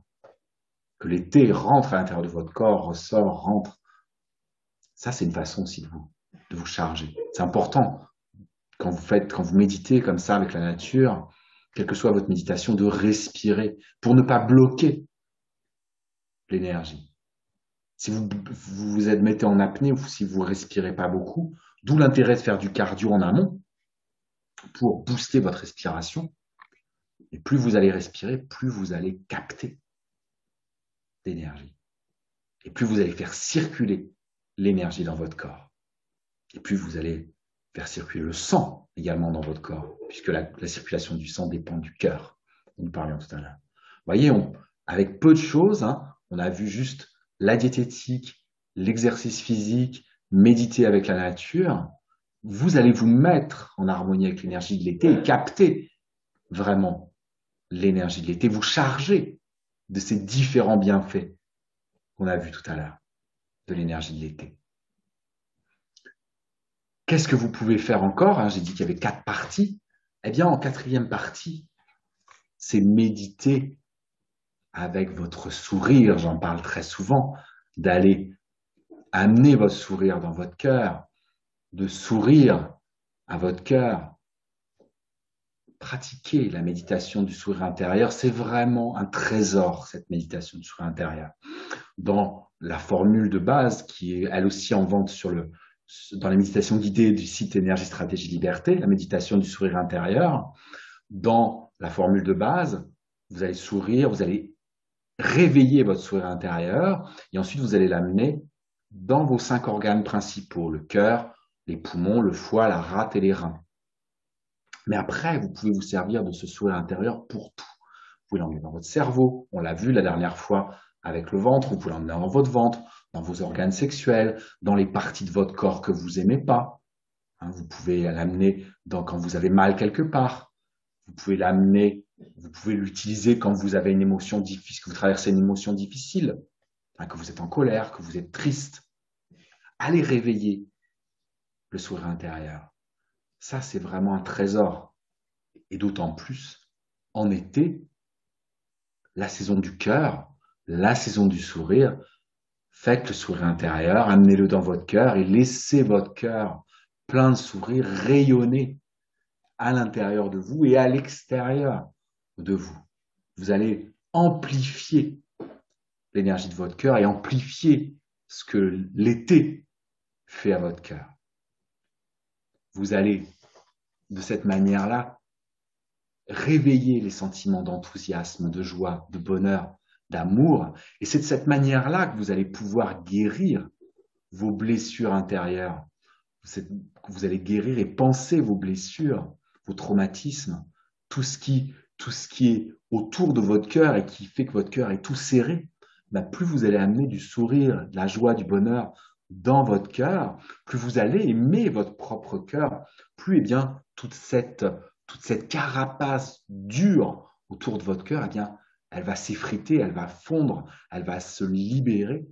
Que l'été rentre à l'intérieur de votre corps, ressort, rentre. Ça, c'est une façon aussi de vous charger. C'est important quand vous méditez comme ça avec la nature, quelle que soit votre méditation, de respirer pour ne pas bloquer l'énergie. Si vous vous mettez en apnée ou si vous respirez pas beaucoup, d'où l'intérêt de faire du cardio en amont pour booster votre respiration. Et plus vous allez respirer, plus vous allez capter d'énergie. Et plus vous allez faire circuler l'énergie dans votre corps. Et plus vous allez faire circuler le sang également dans votre corps, puisque la circulation du sang dépend du cœur, dont nous parlions tout à l'heure. Vous voyez, avec peu de choses, on a vu juste la diététique, l'exercice physique, méditer avec la nature. Vous allez vous mettre en harmonie avec l'énergie de l'été et capter vraiment l'énergie de l'été, vous charger de ces différents bienfaits qu'on a vus tout à l'heure, de l'énergie de l'été. Qu'est-ce que vous pouvez faire encore? J'ai dit qu'il y avait 4 parties. Eh bien, en 4e partie, c'est méditer avec votre sourire. J'en parle très souvent, d'aller amener votre sourire dans votre cœur, de sourire à votre cœur. Pratiquer la méditation du sourire intérieur, c'est vraiment un trésor, cette méditation du sourire intérieur. Dans la formule de base, qui est elle aussi en vente dans la méditation guidée du site Énergie, Stratégie, Liberté, la méditation du sourire intérieur, dans la formule de base, vous allez sourire, vous allez réveiller votre sourire intérieur et ensuite vous allez l'amener dans vos 5 organes principaux, le cœur, les poumons, le foie, la rate et les reins. Mais après, vous pouvez vous servir de ce sourire intérieur pour tout. Vous pouvez l'emmener dans votre cerveau, on l'a vu la dernière fois avec le ventre, vous pouvez l'emmener dans votre ventre, dans vos organes sexuels, dans les parties de votre corps que vous aimez pas. Vous pouvez l'amener quand vous avez mal quelque part. Vous pouvez l'amener, vous pouvez l'utiliser quand vous avez une émotion difficile, que vous traversez une émotion difficile, que vous êtes en colère, que vous êtes triste. Allez réveiller le sourire intérieur. Ça, c'est vraiment un trésor. Et d'autant plus en été, la saison du cœur, la saison du sourire. Faites le sourire intérieur, amenez-le dans votre cœur et laissez votre cœur plein de sourires rayonner à l'intérieur de vous et à l'extérieur de vous. Vous allez amplifier l'énergie de votre cœur et amplifier ce que l'été fait à votre cœur. Vous allez, de cette manière-là, réveiller les sentiments d'enthousiasme, de joie, de bonheur, d'amour. Et c'est de cette manière-là que vous allez pouvoir guérir vos blessures intérieures. Vous allez guérir et penser vos blessures, vos traumatismes, tout ce qui est autour de votre cœur et qui fait que votre cœur est tout serré. Plus vous allez amener du sourire, de la joie, du bonheur dans votre cœur, plus vous allez aimer votre propre cœur, plus toute cette carapace dure autour de votre cœur, elle va s'effriter, elle va fondre, elle va se libérer.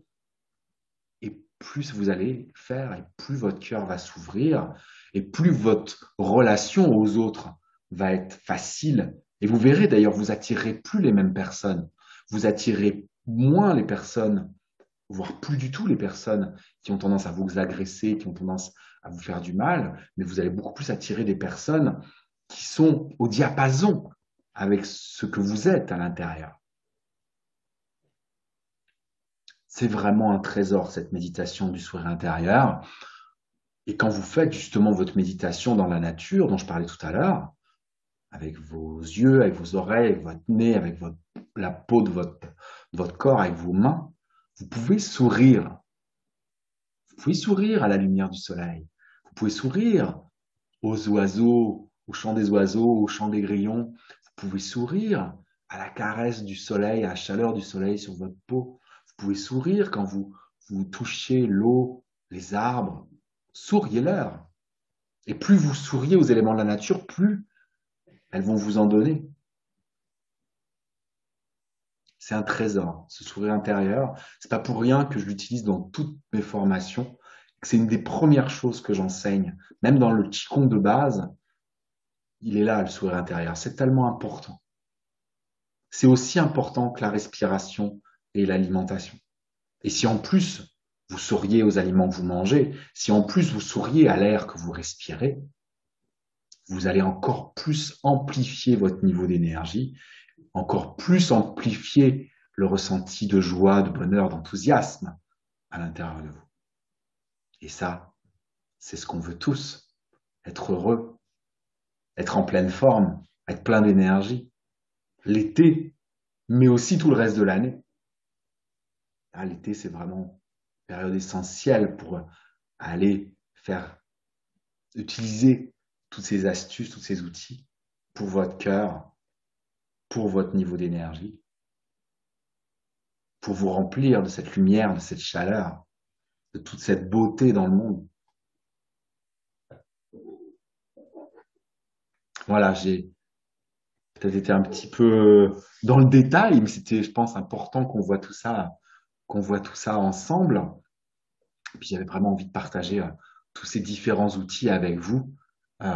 Et plus vous allez faire, et plus votre cœur va s'ouvrir, et plus votre relation aux autres va être facile. Et vous verrez d'ailleurs, vous attirerez plus les mêmes personnes. Vous attirez moins les personnes, voire plus du tout les personnes qui ont tendance à vous agresser, qui ont tendance à vous faire du mal, mais vous allez beaucoup plus attirer des personnes qui sont au diapason avec ce que vous êtes à l'intérieur. C'est vraiment un trésor, cette méditation du sourire intérieur. Et quand vous faites justement votre méditation dans la nature, dont je parlais tout à l'heure, avec vos yeux, avec vos oreilles, avec votre nez, avec la peau de votre corps, avec vos mains, vous pouvez sourire. Vous pouvez sourire à la lumière du soleil. Vous pouvez sourire aux oiseaux, au chant des oiseaux, au chant des grillons. Vous pouvez sourire à la caresse du soleil, à la chaleur du soleil sur votre peau. Vous pouvez sourire quand vous touchez l'eau, les arbres. Souriez-leur. Et plus vous souriez aux éléments de la nature, plus elles vont vous en donner. C'est un trésor, ce sourire intérieur. C'est pas pour rien que je l'utilise dans toutes mes formations. C'est une des premières choses que j'enseigne. Même dans le Qigong de base, il est là, le sourire intérieur. C'est tellement important. C'est aussi important que la respiration et l'alimentation. Et si en plus vous souriez aux aliments que vous mangez, si en plus vous souriez à l'air que vous respirez, vous allez encore plus amplifier votre niveau d'énergie, encore plus amplifier le ressenti de joie, de bonheur, d'enthousiasme à l'intérieur de vous. Et ça, c'est ce qu'on veut tous. Être heureux, être en pleine forme, être plein d'énergie. L'été, mais aussi tout le reste de l'année. L'été, c'est vraiment une période essentielle pour aller utiliser toutes ces astuces, tous ces outils pour votre cœur, pour votre niveau d'énergie, pour vous remplir de cette lumière, de cette chaleur, de toute cette beauté dans le monde. Voilà, j'ai peut-être été un petit peu dans le détail, mais c'était, je pense, important qu'on voit tout ça ensemble. Et puis j'avais vraiment envie de partager tous ces différents outils avec vous, euh,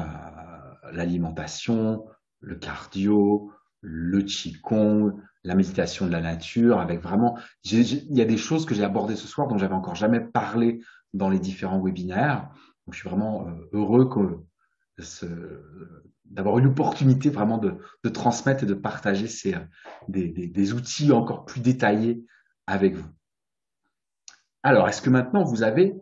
l'alimentation, le cardio, le qigong, la méditation de la nature, avec vraiment, il y a des choses que j'ai abordées ce soir dont j'avais encore jamais parlé dans les différents webinaires. Donc je suis vraiment heureux ce, d'avoir eu l'opportunité vraiment de transmettre et de partager des outils encore plus détaillés avec vous. Alors, est-ce que maintenant vous avez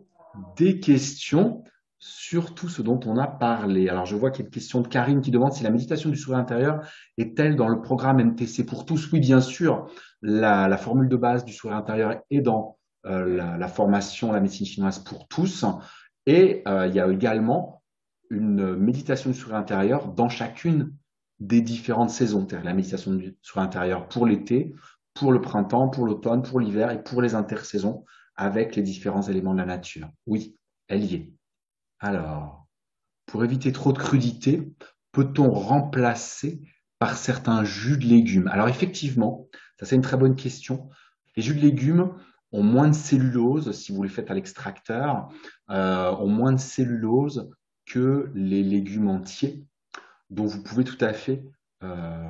des questions surtout ce dont on a parlé. Alors, je vois qu'il y a une question de Karine qui demande si la méditation du sourire intérieur est-elle dans le programme MTC pour tous. Oui, bien sûr, la formule de base du sourire intérieur est dans la formation, la médecine chinoise pour tous. Et il y a également une méditation du sourire intérieur dans chacune des différentes saisons. C'est-à-dire la méditation du sourire intérieur pour l'été, pour le printemps, pour l'automne, pour l'hiver et pour les intersaisons avec les différents éléments de la nature. Oui, elle y est. Alors, pour éviter trop de crudité, peut-on remplacer par certains jus de légumes? Alors effectivement, ça c'est une très bonne question. Les jus de légumes ont moins de cellulose, si vous les faites à l'extracteur, ont moins de cellulose que les légumes entiers. Donc vous pouvez tout à fait euh,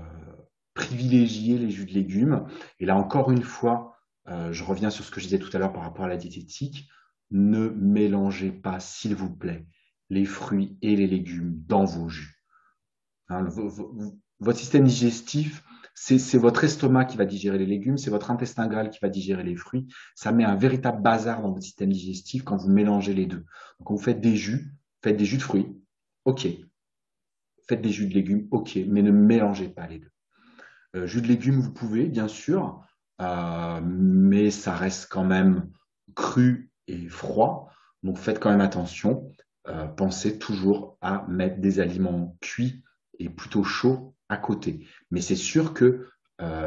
privilégier les jus de légumes. Et là encore une fois, je reviens sur ce que je disais tout à l'heure par rapport à la diététique. Ne mélangez pas, s'il vous plaît, les fruits et les légumes dans vos jus. Hein, votre système digestif, c'est votre estomac qui va digérer les légumes, c'est votre intestin grêle qui va digérer les fruits. Ça met un véritable bazar dans votre système digestif quand vous mélangez les deux. Donc, quand vous faites des jus de fruits, ok. Faites des jus de légumes, ok, mais ne mélangez pas les deux. Jus de légumes, vous pouvez, bien sûr, mais ça reste quand même cru et froid. Donc faites quand même attention. Pensez toujours à mettre des aliments cuits et plutôt chauds à côté. Mais c'est sûr que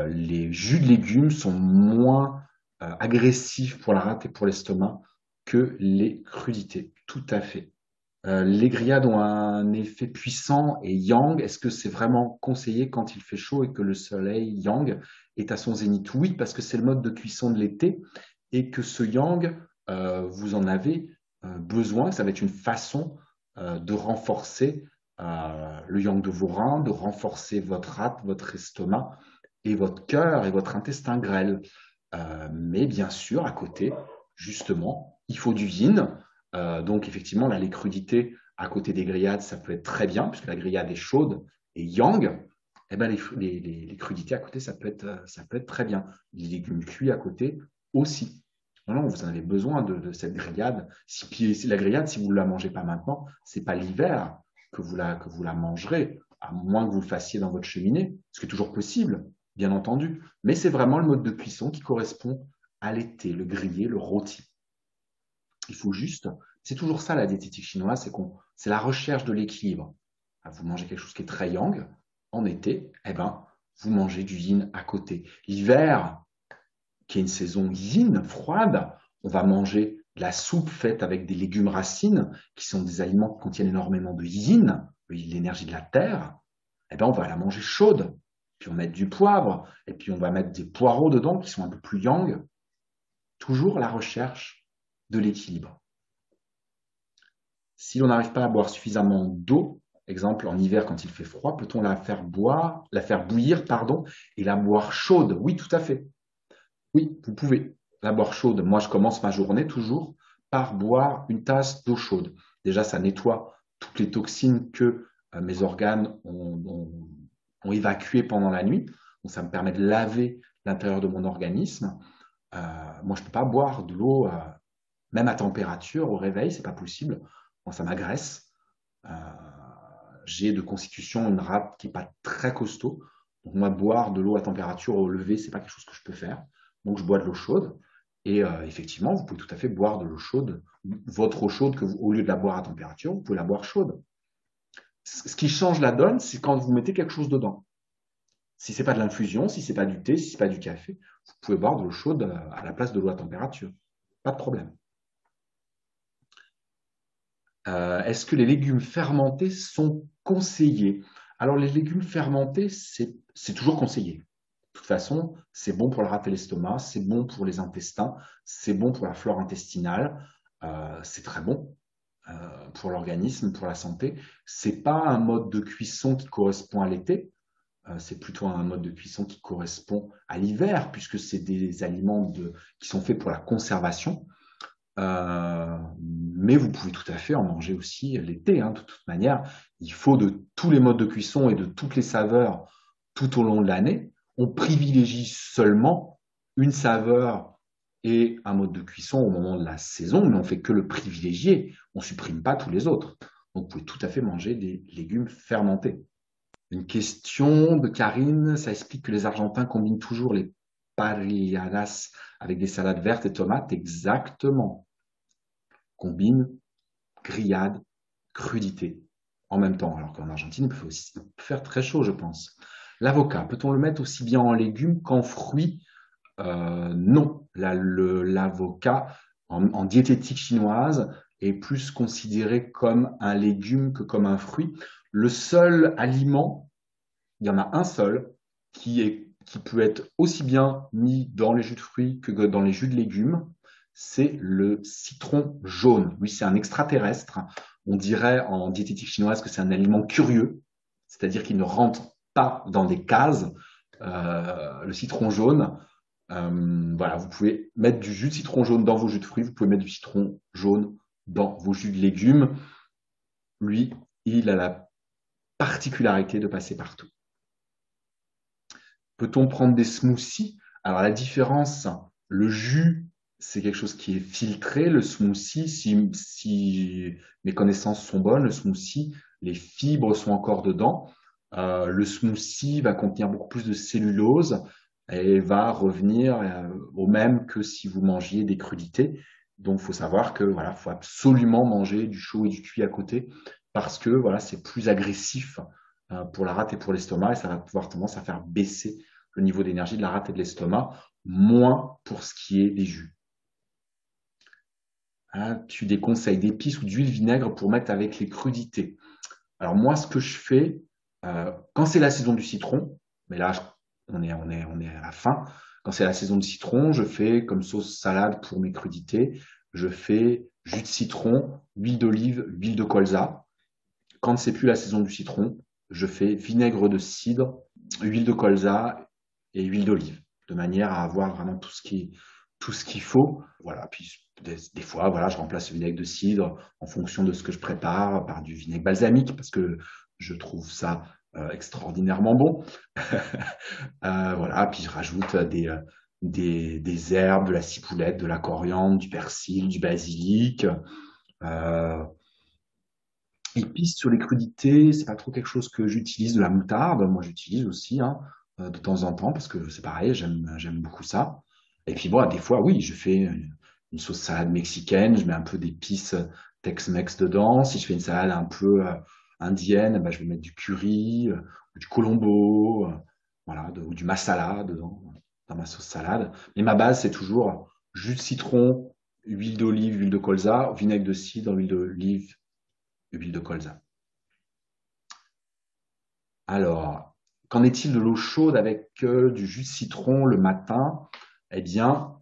les jus de légumes sont moins agressifs pour la rate et pour l'estomac que les crudités. Tout à fait. Les grillades ont un effet puissant et yang. Est-ce que c'est vraiment conseillé quand il fait chaud et que le soleil yang est à son zénith? Oui, parce que c'est le mode de cuisson de l'été et que ce yang, vous en avez besoin. Ça va être une façon de renforcer le yang de vos reins, de renforcer votre rate, votre estomac et votre cœur et votre intestin grêle. Mais bien sûr, à côté, justement, il faut du yin. Donc effectivement, là, les crudités à côté des grillades, ça peut être très bien, puisque la grillade est chaude et yang. Eh ben, les crudités à côté, ça peut être très bien. Les légumes cuits à côté aussi. Non, non, vous en avez besoin de cette grillade. Si la grillade, si vous ne la mangez pas maintenant, c'est pas l'hiver que vous la mangerez, à moins que vous le fassiez dans votre cheminée, ce qui est toujours possible, bien entendu. Mais c'est vraiment le mode de cuisson qui correspond à l'été, le grillé, le rôti. Il faut juste, c'est toujours ça la diététique chinoise, c'est la recherche de l'équilibre. Vous mangez quelque chose qui est très yang en été, eh ben, vous mangez du yin à côté. L'hiver, qui est une saison yin, froide, on va manger de la soupe faite avec des légumes racines, qui sont des aliments qui contiennent énormément de yin, l'énergie de la terre. Eh ben, on va la manger chaude. Puis on va mettre du poivre, et puis on va mettre des poireaux dedans qui sont un peu plus yang. Toujours la recherche de l'équilibre. Si l'on n'arrive pas à boire suffisamment d'eau, exemple en hiver quand il fait froid, peut-on la faire bouillir, pardon, et la boire chaude? Oui, tout à fait. Oui, vous pouvez la boire chaude. Moi, je commence ma journée toujours par boire une tasse d'eau chaude. Déjà, ça nettoie toutes les toxines que mes organes ont évacuées pendant la nuit. Donc, ça me permet de laver l'intérieur de mon organisme. Moi, je ne peux pas boire de l'eau, même à température, au réveil, c'est pas possible. Moi, ça m'agresse. Euh, j'ai de constitution une rate qui n'est pas très costaud. Donc, moi, boire de l'eau à température au lever, c'est pas quelque chose que je peux faire. Donc, je bois de l'eau chaude. Et effectivement, vous pouvez tout à fait boire de l'eau chaude, votre eau chaude, au lieu de la boire à température, vous pouvez la boire chaude. Ce qui change la donne, c'est quand vous mettez quelque chose dedans. Si c'est pas de l'infusion, si c'est pas du thé, si c'est pas du café, vous pouvez boire de l'eau chaude à la place de l'eau à température. Pas de problème. Est-ce que les légumes fermentés sont conseillés? Alors, les légumes fermentés, c'est toujours conseillé. De toute façon, c'est bon pour le rate et l'estomac, c'est bon pour les intestins, c'est bon pour la flore intestinale, c'est très bon pour l'organisme, pour la santé. C'est pas un mode de cuisson qui correspond à l'été, c'est plutôt un mode de cuisson qui correspond à l'hiver, puisque c'est des aliments qui sont faits pour la conservation. Mais vous pouvez tout à fait en manger aussi l'été, hein, de toute manière. Il faut de tous les modes de cuisson et de toutes les saveurs tout au long de l'année. On privilégie seulement une saveur et un mode de cuisson au moment de la saison, mais on fait que le privilégié. On ne supprime pas tous les autres. Donc, vous pouvez tout à fait manger des légumes fermentés. Une question de Karine, ça explique que les Argentins combinent toujours les parrilladas avec des salades vertes et tomates. Exactement. Combine grillade, crudité en même temps. Alors qu'en Argentine, il peut aussi faire très chaud, je pense. L'avocat, peut-on le mettre aussi bien en légumes qu'en fruits? Non. L'avocat, en diététique chinoise, est plus considéré comme un légume que comme un fruit. Le seul aliment, il y en a un seul, qui peut être aussi bien mis dans les jus de fruits que dans les jus de légumes, c'est le citron jaune. Oui, c'est un extraterrestre. On dirait en diététique chinoise que c'est un aliment curieux, c'est-à-dire qu'il ne rentre pas dans des cases. Le citron jaune, voilà, vous pouvez mettre du jus de citron jaune dans vos jus de fruits, vous pouvez mettre du citron jaune dans vos jus de légumes. Lui, il a la particularité de passer partout. Peut-on prendre des smoothies? Alors la différence, le jus, c'est quelque chose qui est filtré. Le smoothie, si mes connaissances sont bonnes, le smoothie, les fibres sont encore dedans. Le smoothie va contenir beaucoup plus de cellulose et va revenir au même que si vous mangiez des crudités. Donc, il faut savoir que voilà, faut absolument manger du chaud et du cuit à côté parce que voilà, c'est plus agressif pour la rate et pour l'estomac et ça va pouvoir tendance à faire baisser le niveau d'énergie de la rate et de l'estomac, moins pour ce qui est des jus. As-tu des conseils d'épices ou d'huile vinaigre pour mettre avec les crudités? Alors moi, ce que je fais, quand c'est la saison du citron, mais là, on est à la fin, quand c'est la saison du citron, je fais comme sauce salade pour mes crudités, je fais jus de citron, huile d'olive, huile de colza. Quand c'est plus la saison du citron, je fais vinaigre de cidre, huile de colza et huile d'olive, de manière à avoir vraiment tout ce qu'il faut. Voilà. Puis des fois, voilà, je remplace le vinaigre de cidre en fonction de ce que je prépare par du vinaigre balsamique parce que je trouve ça extraordinairement bon. Voilà. Puis je rajoute des herbes, de la ciboulette, de la coriandre, du persil, du basilic. Euh, Épices sur les crudités, c'est pas trop quelque chose que j'utilise. De la moutarde, moi j'utilise aussi hein, de temps en temps parce que c'est pareil, j'aime beaucoup ça. Et puis bon, des fois, oui, je fais une sauce salade mexicaine, je mets un peu d'épices Tex-Mex dedans. Si je fais une salade un peu indienne, bah, je vais mettre du curry, du colombo, voilà, ou du masala dedans dans ma sauce salade. Mais ma base, c'est toujours jus de citron, huile d'olive, huile de colza, vinaigre de cidre, huile d'olive, huile de colza. Alors, qu'en est-il de l'eau chaude avec du jus de citron le matin? Eh bien,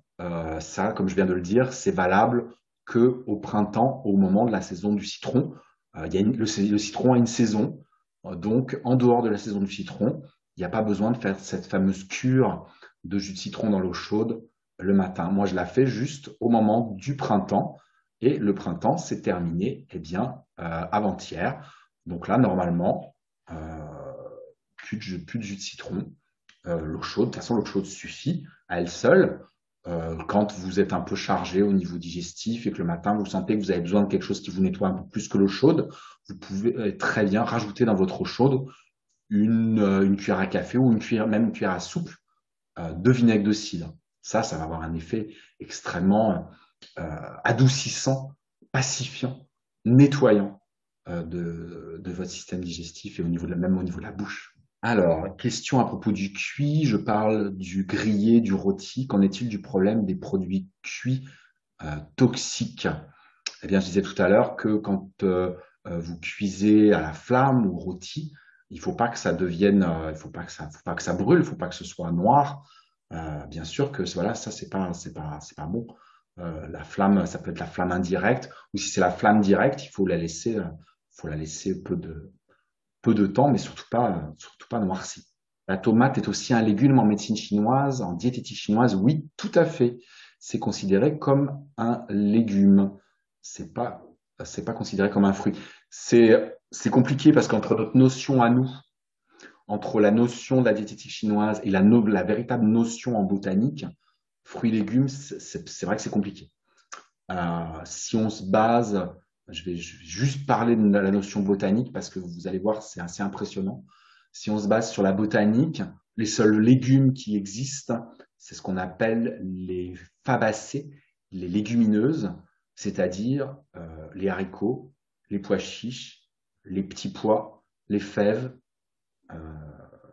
ça, comme je viens de le dire, c'est valable que au printemps, au moment de la saison du citron. Le citron a une saison, donc en dehors de la saison du citron, il n'y a pas besoin de faire cette fameuse cure de jus de citron dans l'eau chaude le matin. Moi, je la fais juste au moment du printemps, et le printemps s'est terminé, eh bien, avant-hier. Donc là, normalement, euh, plus de jus de citron, l'eau chaude. De toute façon, l'eau chaude suffit à elle seule. Quand vous êtes un peu chargé au niveau digestif et que le matin vous sentez que vous avez besoin de quelque chose qui vous nettoie un peu plus que l'eau chaude, vous pouvez très bien rajouter dans votre eau chaude une cuillère à café ou même une cuillère à soupe de vinaigre de cidre. Ça va avoir un effet extrêmement adoucissant, pacifiant, nettoyant de votre système digestif et même au niveau de la bouche. Alors, question à propos du cuit, je parle du grillé, du rôti. Qu'en est-il du problème des produits cuits toxiques? Eh bien, je disais tout à l'heure que quand vous cuisez à la flamme ou rôti, il faut pas que ça devienne, il faut pas que ça brûle, il faut pas que ce soit noir. Bien sûr que voilà, ça c'est pas bon. La flamme, ça peut être la flamme indirecte, ou si c'est la flamme directe, il faut la laisser peu de temps, mais surtout pas noircie. La tomate est aussi un légume en médecine chinoise, en diététique chinoise. Oui, tout à fait. C'est considéré comme un légume. C'est pas, c'est pas considéré comme un fruit. C'est compliqué parce qu'entre notre notion à nous, entre la notion de la diététique chinoise et la véritable notion en botanique, Fruits et légumes, c'est vrai que c'est compliqué. Si on se base, je vais juste parler de la notion botanique parce que vous allez voir, c'est assez impressionnant. Si on se base sur la botanique, les seuls légumes qui existent, c'est ce qu'on appelle les fabacées, les légumineuses, c'est-à-dire les haricots, les pois chiches, les petits pois, les fèves, euh,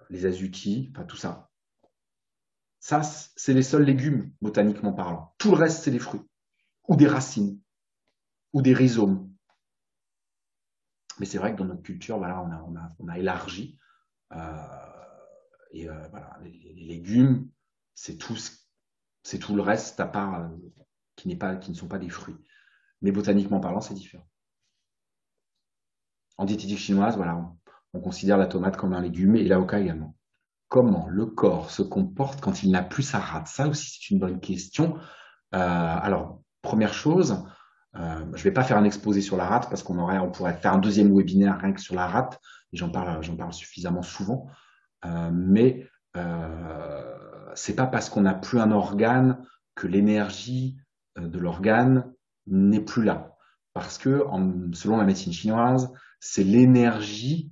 les azutis, enfin tout ça. Ça, c'est les seuls légumes, botaniquement parlant. Tout le reste, c'est des fruits, ou des racines, ou des rhizomes. Mais c'est vrai que dans notre culture, voilà, on a élargi. Euh, voilà, les légumes, c'est tout, c'est tout le reste à part qui ne sont pas des fruits. Mais botaniquement parlant, c'est différent. En diététique chinoise, voilà, on considère la tomate comme un légume et l'avocat également. Comment le corps se comporte quand il n'a plus sa rate? Ça aussi, c'est une bonne question. Alors, première chose, je ne vais pas faire un exposé sur la rate parce on pourrait faire un deuxième webinaire rien que sur la rate, et j'en parle suffisamment souvent. Mais c'est pas parce qu'on n'a plus un organe que l'énergie de l'organe n'est plus là. Parce que, selon la médecine chinoise, c'est l'énergie,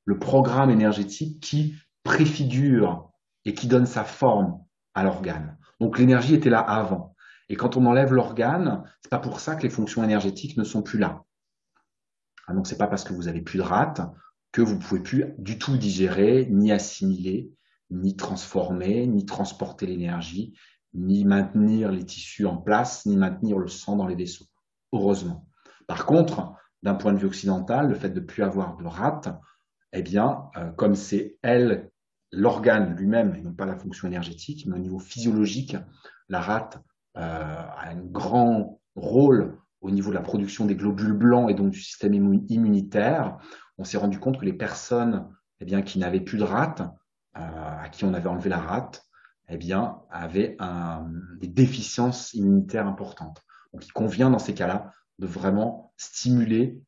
le programme énergétique qui préfigure et qui donne sa forme à l'organe. Donc l'énergie était là avant. Et quand on enlève l'organe, c'est pas pour ça que les fonctions énergétiques ne sont plus là. Donc c'est pas parce que vous avez plus de rate que vous pouvez plus du tout digérer, ni assimiler, ni transformer, ni transporter l'énergie, ni maintenir les tissus en place, ni maintenir le sang dans les vaisseaux. Heureusement. Par contre, d'un point de vue occidental, le fait de ne plus avoir de rate, eh bien, comme c'est elle, l'organe lui-même, et non pas la fonction énergétique, mais au niveau physiologique, la rate a un grand rôle au niveau de la production des globules blancs et donc du système immunitaire. On s'est rendu compte que les personnes eh bien, qui n'avaient plus de rate, à qui on avait enlevé la rate, eh bien, avaient des déficiences immunitaires importantes. Donc, il convient dans ces cas-là de vraiment stimuler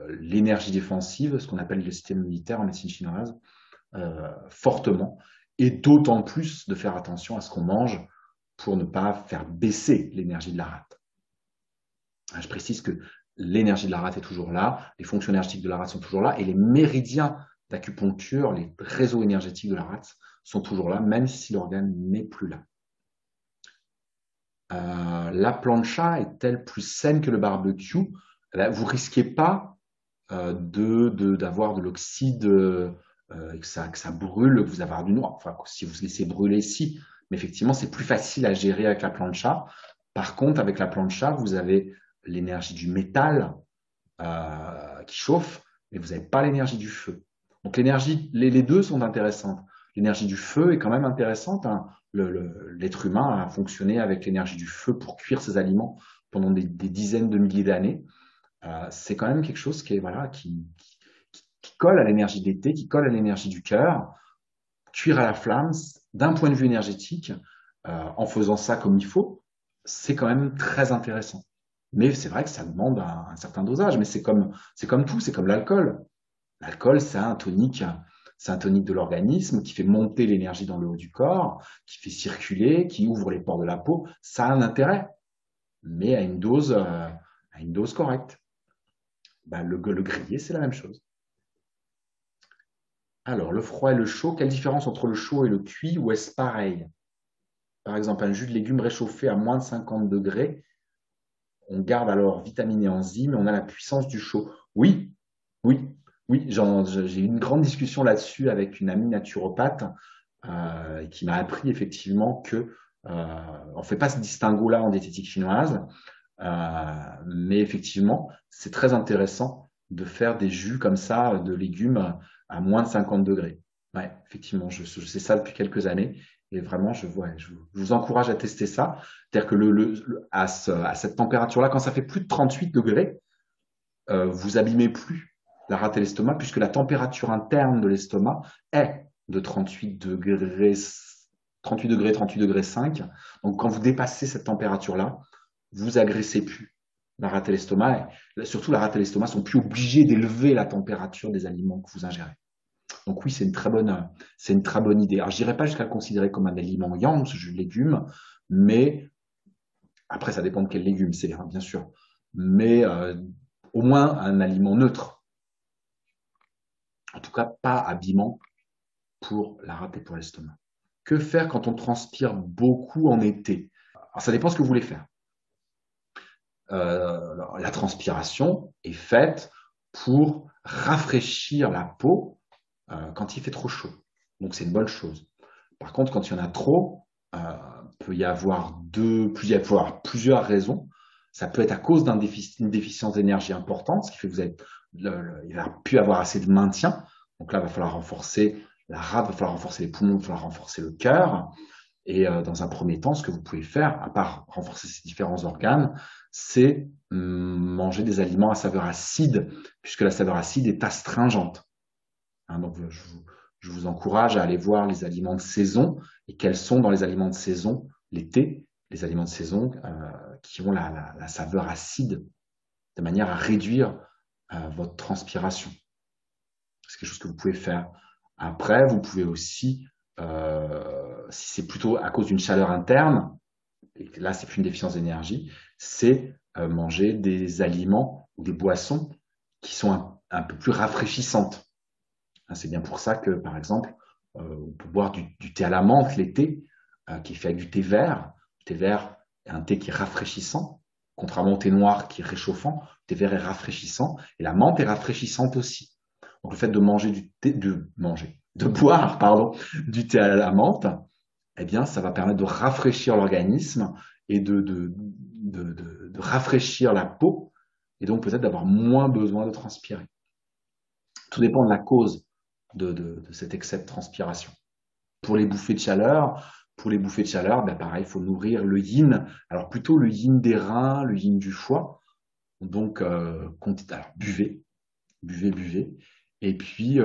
l'énergie défensive, ce qu'on appelle le système immunitaire en médecine chinoise, fortement, et d'autant plus de faire attention à ce qu'on mange pour ne pas faire baisser l'énergie de la rate. Je précise que l'énergie de la rate est toujours là, les fonctions énergétiques de la rate sont toujours là, et les méridiens d'acupuncture, les réseaux énergétiques de la rate sont toujours là, même si l'organe n'est plus là. La plancha est-elle plus saine que le barbecue? Vous risquez pas d'avoir de l'oxyde, que ça brûle, que vous avez du noir. Enfin, si vous laissez brûler, si. Mais effectivement, c'est plus facile à gérer avec la plancha. Par contre, avec la plancha, vous avez l'énergie du métal qui chauffe, mais vous n'avez pas l'énergie du feu. Donc l'énergie, les deux sont intéressantes. L'énergie du feu est quand même intéressante, hein. L'être humain a fonctionné avec l'énergie du feu pour cuire ses aliments pendant des dizaines de milliers d'années. C'est quand même quelque chose qui est voilà qui colle à l'énergie d'été, qui colle à l'énergie du cœur. Cuire à la flamme, d'un point de vue énergétique, en faisant ça comme il faut, c'est quand même très intéressant. Mais c'est vrai que ça demande un certain dosage. Mais c'est comme tout, c'est comme l'alcool. L'alcool, c'est un tonique de l'organisme qui fait monter l'énergie dans le haut du corps, qui fait circuler, qui ouvre les pores de la peau. Ça a un intérêt, mais à une dose correcte. Ben, le grillé, c'est la même chose. Alors, le froid et le chaud, quelle différence entre le chaud et le cuit ou est-ce pareil? Par exemple, un jus de légumes réchauffé à moins de 50 degrés, on garde alors vitamines et enzymes et on a la puissance du chaud. Oui, oui, oui, j'ai eu une grande discussion là-dessus avec une amie naturopathe qui m'a appris effectivement que on ne fait pas ce distinguo-là en diététique chinoise, mais effectivement, c'est très intéressant de faire des jus comme ça de légumes à moins de 50 degrés. Ouais, effectivement, je sais ça depuis quelques années et vraiment, je vous encourage à tester ça. C'est-à-dire que à cette température-là, quand ça fait plus de 38 degrés, vous abîmez plus la rate et l'estomac puisque la température interne de l'estomac est de 38 degrés, 38 degrés 5. Donc, quand vous dépassez cette température-là, vous agressez plus la rate et l'estomac. Et surtout, la rate et l'estomac sont plus obligés d'élever la température des aliments que vous ingérez. Donc oui, c'est une très bonne idée. Alors, je dirais pas jusqu'à le considérer comme un aliment yang, ce jus de légumes, mais après, ça dépend de quel légume c'est, hein, bien sûr. Mais au moins un aliment neutre. En tout cas, pas abîmant pour la rate et pour l'estomac. Que faire quand on transpire beaucoup en été? Alors, ça dépend ce que vous voulez faire. La transpiration est faite pour rafraîchir la peau quand il fait trop chaud. Donc c'est une bonne chose. Par contre, quand il y en a trop, peut y avoir plusieurs raisons. Ça peut être à cause d'une déficience d'énergie importante, ce qui fait que il va plus avoir assez de maintien. Donc là, il va falloir renforcer la rate, il va falloir renforcer les poumons, il va falloir renforcer le cœur. Et dans un premier temps, ce que vous pouvez faire, à part renforcer ces différents organes, c'est manger des aliments à saveur acide, puisque la saveur acide est astringente. Hein, donc, je vous encourage à aller voir les aliments de saison et quels sont dans les aliments de saison, l'été, les aliments de saison qui ont la saveur acide, de manière à réduire votre transpiration. C'est quelque chose que vous pouvez faire. Après, vous pouvez aussi, si c'est plutôt à cause d'une chaleur interne, et là c'est plus une déficience d'énergie, c'est manger des aliments ou des boissons qui sont un peu plus rafraîchissantes. C'est bien pour ça que, par exemple, on peut boire du thé à la menthe l'été, qui est fait avec du thé vert. Le thé vert est un thé qui est rafraîchissant, contrairement au thé noir qui est réchauffant. Le thé vert est rafraîchissant et la menthe est rafraîchissante aussi. Donc le fait de manger de boire, pardon, du thé à la menthe, eh bien, ça va permettre de rafraîchir l'organisme et de rafraîchir la peau et donc peut-être d'avoir moins besoin de transpirer. Tout dépend de la cause de cet excès de transpiration. Pour les bouffées de chaleur, ben pareil, il faut nourrir le yin. Alors plutôt le yin des reins, le yin du foie. Donc, alors, buvez. Et puis,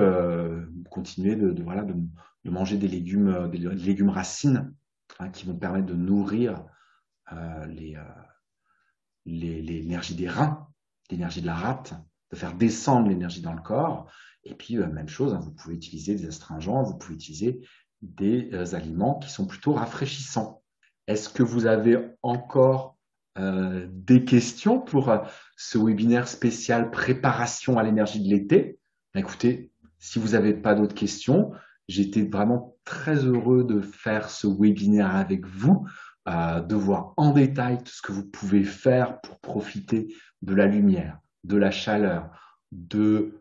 continuez de manger des légumes racines hein, qui vont permettre de nourrir euh, les, euh, l'énergie des reins, l'énergie de la rate, de faire descendre l'énergie dans le corps. Et puis, même chose, hein, vous pouvez utiliser des astringents, vous pouvez utiliser des aliments qui sont plutôt rafraîchissants. Est-ce que vous avez encore des questions pour ce webinaire spécial préparation à l'énergie de l'été? Écoutez, si vous n'avez pas d'autres questions, j'étais vraiment très heureux de faire ce webinaire avec vous, de voir en détail tout ce que vous pouvez faire pour profiter de la lumière, de la chaleur, des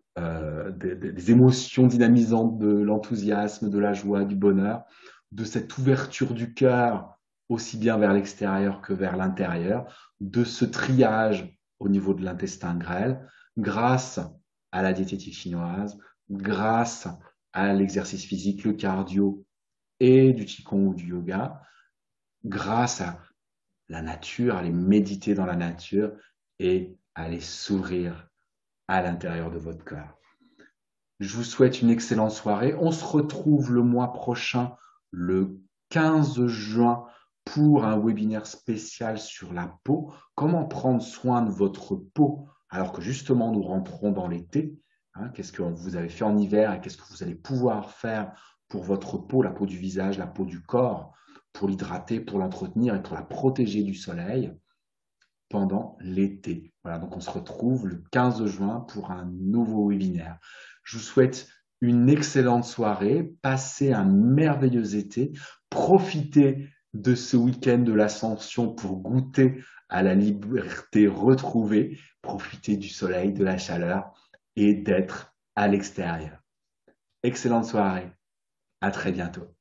émotions dynamisantes, de l'enthousiasme, de la joie, du bonheur, de cette ouverture du cœur aussi bien vers l'extérieur que vers l'intérieur, de ce triage au niveau de l'intestin grêle, grâce à la diététique chinoise, grâce à l'exercice physique, le cardio et du qigong ou du yoga, grâce à la nature, à aller méditer dans la nature et à aller sourire à l'intérieur de votre corps. Je vous souhaite une excellente soirée. On se retrouve le mois prochain, le 15 juin, pour un webinaire spécial sur la peau. Comment prendre soin de votre peau alors que justement nous rentrons dans l'été. Hein, qu'est-ce que vous avez fait en hiver et qu'est-ce que vous allez pouvoir faire pour votre peau, la peau du visage, la peau du corps, pour l'hydrater, pour l'entretenir et pour la protéger du soleil pendant l'été. Voilà, donc on se retrouve le 15 juin pour un nouveau webinaire. Je vous souhaite une excellente soirée, passez un merveilleux été, profitez de ce week-end de l'Ascension pour goûter à la liberté retrouvée, profitez du soleil, de la chaleur et d'être à l'extérieur. Excellente soirée, à très bientôt.